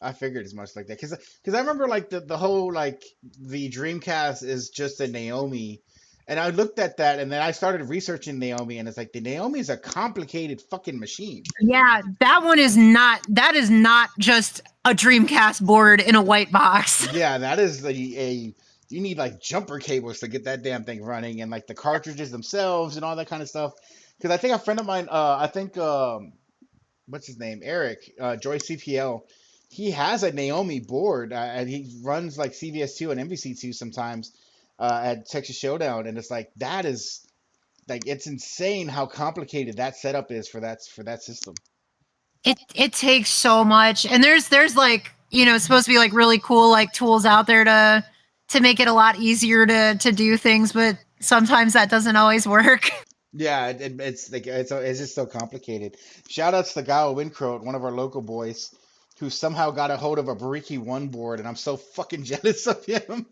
I figured as much like that because I remember like the whole like the Dreamcast is just a Naomi, and I looked at that and then I started researching Naomi and it's like the Naomi is a complicated fucking machine. Yeah, that one is not. That is not just a Dreamcast board in a white box. Yeah, that is a you need like jumper cables to get that damn thing running and like the cartridges themselves and all that kind of stuff. Because I think a friend of mine, I think what's his name, Eric, Joy CPL. He has a Naomi board, and he runs like CVS2 and MVC2 sometimes at Texas Showdown, and it's like that is like it's insane how complicated that setup is for that system. It takes so much, and there's like, you know, it's supposed to be like really cool like tools out there to make it a lot easier to do things, but sometimes that doesn't always work. Yeah, it's like it's just so complicated. Shout outs to Gao Wincroat, one of our local boys, who somehow got a hold of a Bariki One board, and I'm so fucking jealous of him.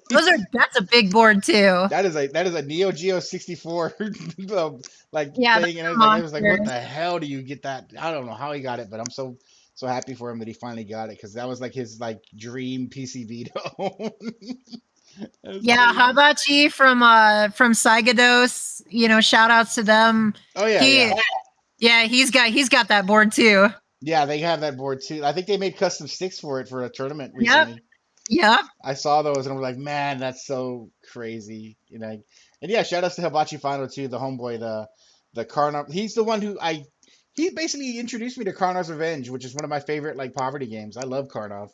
That's a big board too. That is a Neo Geo 64 like Yeah, those thing, and are I was like, what monsters. the hell do you get that? I don't know how he got it, but I'm so happy for him that he finally got it because that was like his like dream PCB to own. That was Yeah, crazy. Habachi from Saigados, you know, shout outs to them. Oh yeah, He yeah, yeah, he's got that board too. yeah. They have that board too. I think they made custom sticks for it for a tournament Yep. recently. Yep. I saw those and I was like, man, that's so crazy. You know, and yeah, shout outs to Hibachi Final too, the homeboy, the Karnar. He's the one who he basically introduced me to Karnar's Revenge, which is one of my favorite like poverty games. I love Karnov.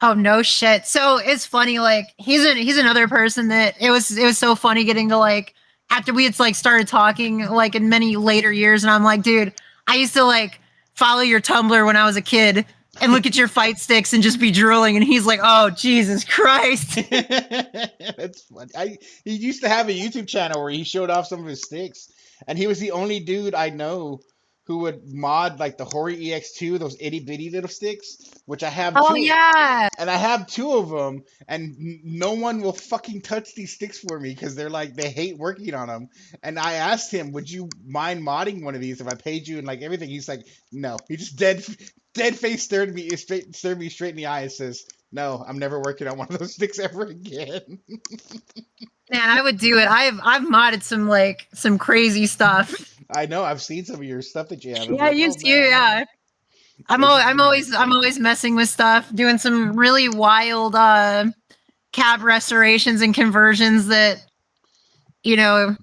Oh no shit. So it's funny, like he's another person that it was so funny getting to like after we had like started talking like in many later years, and I'm like, dude, I used to like follow your Tumblr when I was a kid and look at your fight sticks and just be drooling. And he's like, oh Jesus Christ. That's funny. He used to have a YouTube channel where he showed off some of his sticks, and he was the only dude I know who would mod like the Hori EX2, those itty bitty little sticks, which I have Oh two, yeah. and I have two of them, and no one will fucking touch these sticks for me because they're like they hate working on them. And I asked him, "Would you mind modding one of these if I paid you and like everything?" He's like, "No." He just dead face stared me straight in the eye and says, "No, I'm never working on one of those sticks ever again." Man, I would do it. I've modded some crazy stuff. I know. I've seen some of your stuff that you have. I'm Yeah, like, oh you man, yeah. it's I'm always messing with stuff, doing some really wild cab restorations and conversions that, you know,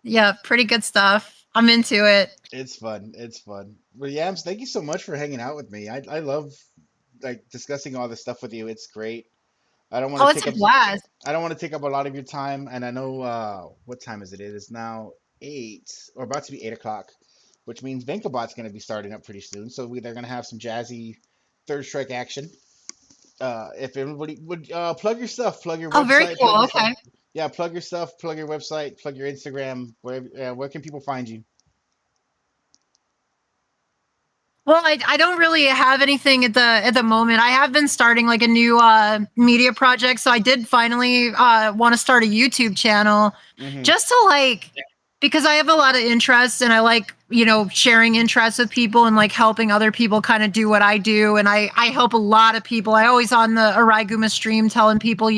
yeah, pretty good stuff. I'm into it. it's fun. It's fun. Well, Yams, thank you so much for hanging out with me. I love like discussing all this stuff with you. It's great. I don't want Oh, to it's take a up blast. I don't want to take up a lot of your time, and I know what time is it? It is now 8 or about to be 8 o'clock, which means Venkabot's going to be starting up pretty soon. So they're going to have some jazzy third strike action. If everybody would plug your stuff, plug your Oh, very website, plug cool. your stuff. Okay. Yeah, plug your stuff, plug your website, plug your Instagram. Where can people find you? Well, I don't really have anything at the moment. I have been starting like a new media project, so I did finally want to start a YouTube channel Hmm. just to like because I have a lot of interests and I like, sharing interests with people and like helping other people kind of do what I do. And I help a lot of people. I always on the Araiguma stream telling people,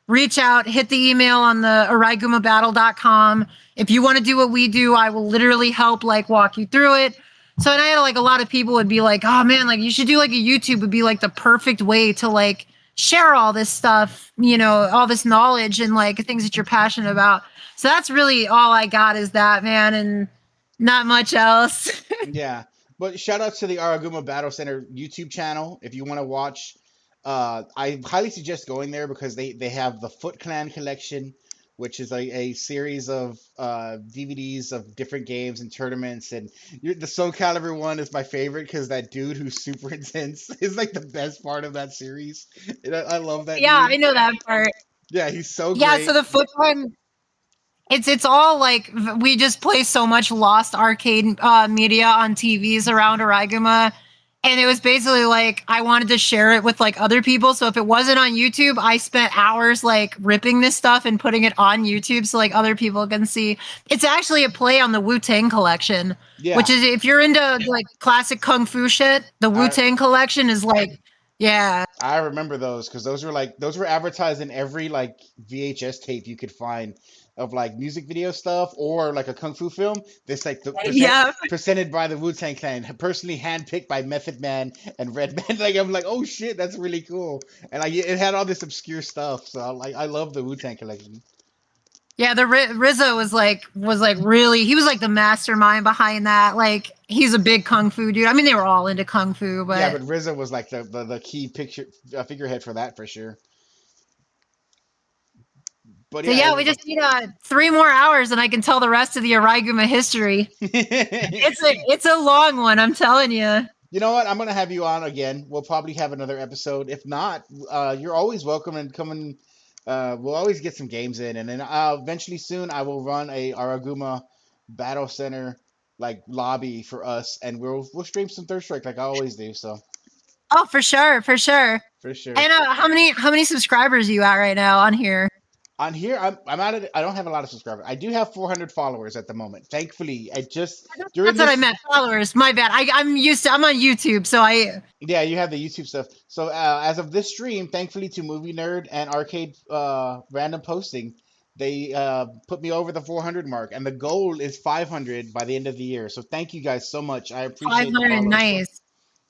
reach out, hit the email on the araigumabattle.com. If you want to do what we do, I will literally help like walk you through it. So and I had like a lot of people would be like, oh man, like you should do like a YouTube would be like the perfect way to like share all this stuff, all this knowledge and like things that you're passionate about. So that's really all I got is that, man, and not much else. Yeah, but shout out to the Araiguma Battle Center YouTube channel if you want to watch. I highly suggest going there because they have the Foot Clan collection, which is a series of DVDs of different games and tournaments. And the Soul Calibur one is my favorite because that dude who's super intense is like the best part of that series. And I love that Yeah, dude. I know that part. Yeah, he's so Yeah, so great. the foot one, it's all like we just play so much lost arcade media on TVs around Araiguma. And it was basically like I wanted to share it with like other people. So if it wasn't on YouTube, I spent hours like ripping this stuff and putting it on YouTube so like other people can see. It's actually a play on the Wu Tang collection, which Yeah, is if you're into like classic kung fu shit, the Wu I Tang collection is like, yeah, I remember those because those were advertised in every like VHS tape you could find of like music video stuff or like a kung fu film. This like the yeah. presented by the Wu Tang Clan, personally handpicked by Method Man and Redman. Like I'm like, oh shit, that's really cool. And like it had all this obscure stuff. So I love the Wu Tang collection. Yeah, the Rizzo was like really he was like the mastermind behind that. Like he's a big kung fu dude. I mean, they were all into kung fu, Yeah, but but RZA was like the key picture figurehead for that for sure. But so yeah, yeah, we just need 3 more hours, and I can tell the rest of the Araiguma history. It's a long one, I'm telling you. You know what? I'm gonna have you on again. We'll probably have another episode. If not, you're always welcome and come and we'll always get some games in, and then eventually soon I will run a Araguma Battle Center like lobby for us, and we'll stream some Third Strike like I always do. So Oh, for sure, for sure. for sure. And how many subscribers are you at right now on here? On here, I'm at it. I don't have a lot of subscribers. I do have 400 followers at the moment. Thankfully, I just during That's what I this meant. Followers. My bad. I'm on YouTube, so I. Yeah, you have the YouTube stuff. So as of this stream, thankfully to Movie Nerd and Arcade random posting, they put me over the 400 mark, and the goal is 500 by the end of the year. So thank you guys so much. I appreciate the 500. follows. Nice.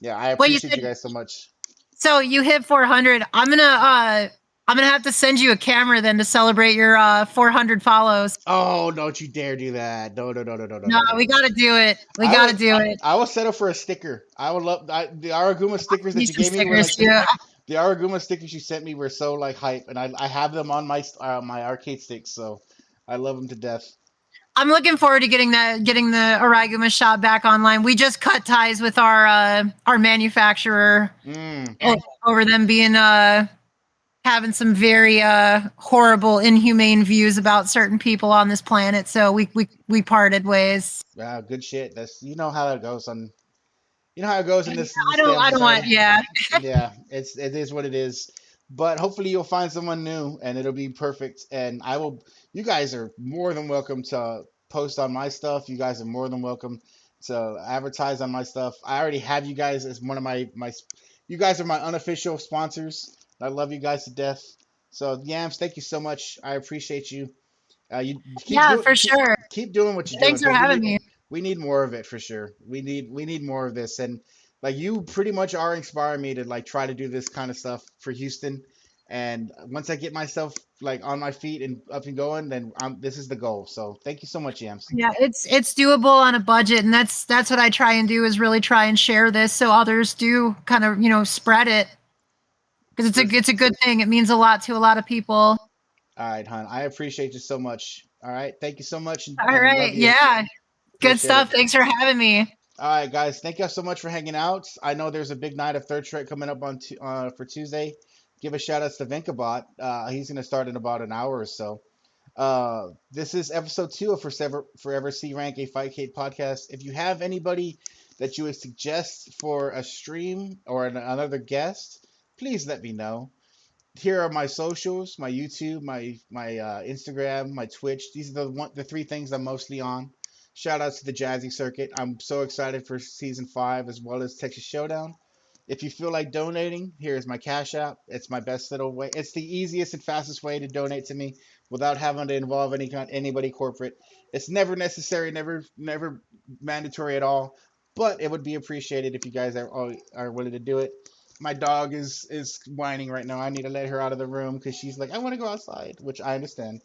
Yeah, I Well, you appreciate said you guys so much. so. You hit 400. I'm gonna have to send you a camera then to celebrate your 400 follows. Oh, don't you dare do that! No, no, no, no, no, no, No, no, no. we gotta do it. We I gotta will. do it. I will settle for a sticker. I would love the Araguma stickers that Need you some gave me were stickers like too. the Araguma stickers you sent me were so like hype, and I have them on my my arcade sticks. So I love them to death. I'm looking forward to getting the Araiguma shop back online. We just cut ties with our manufacturer Mm. over them being having some very horrible, inhumane views about certain people on this planet. So we parted ways. Good shit. That's you know how it goes on. You know how it goes in I this don't damn I don't want society. yeah. Yeah, it is what it is. But hopefully you'll find someone new and it'll be perfect. And I will. You guys are more than welcome to post on my stuff. You guys are more than welcome to advertise on my stuff. I already have you guys as one of my. You guys are my unofficial sponsors. I love you guys to death. So Yams, thank you so much. I appreciate you. You keep Yeah, doing for sure. keep doing what you're doing Thanks for because having me. we need more of it for sure. We need more of this and like you pretty much are inspiring me to like try to do this kind of stuff for Houston. And once I get myself like on my feet and up and going, then this is the goal. So thank you so much, Yams. Yeah, it's doable on a budget, and that's what I try and do is really try and share this so others do kind of spread it because For it's a good thing. It means a lot to a lot of people. all right, hon. I appreciate you so much. All right, thank you so much All and love right, you. yeah, good Appreciate stuff. it. Thanks for having me. All right, guys. Thank you so much for hanging out. I know there's a big night of third strike coming up on for Tuesday. Give a shout out to Vinkabot. He's gonna start in about an hour or so. This is episode 2 of Forever C Rank, a Fightcade podcast. If you have anybody that you would suggest for a stream or another guest, please let me know. Here are my socials, my YouTube, my Instagram, my Twitch. These are the three things I'm mostly on. Shout out to the Jazzy Circuit. I'm so excited for season 5 as well as Texas Showdown. If you feel like donating, here's my Cash App. It's my best little way. It's the easiest and fastest way to donate to me without having to involve anybody corporate. It's never necessary, never mandatory at all. But it would be appreciated if you guys are willing to do it. My dog is whining right now. I need to let her out of the room because she's like, I want to go outside, which I understand.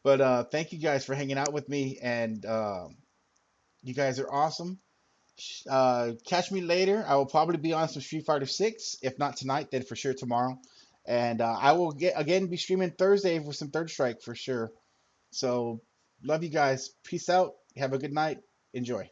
But thank you guys for hanging out with me, and you guys are awesome. Catch me later. I will probably be on some Street Fighter 6. If not tonight, then for sure tomorrow. And I will get again be streaming Thursday for some Third Strike for sure. So love you guys. Peace out. Have a good night. Enjoy.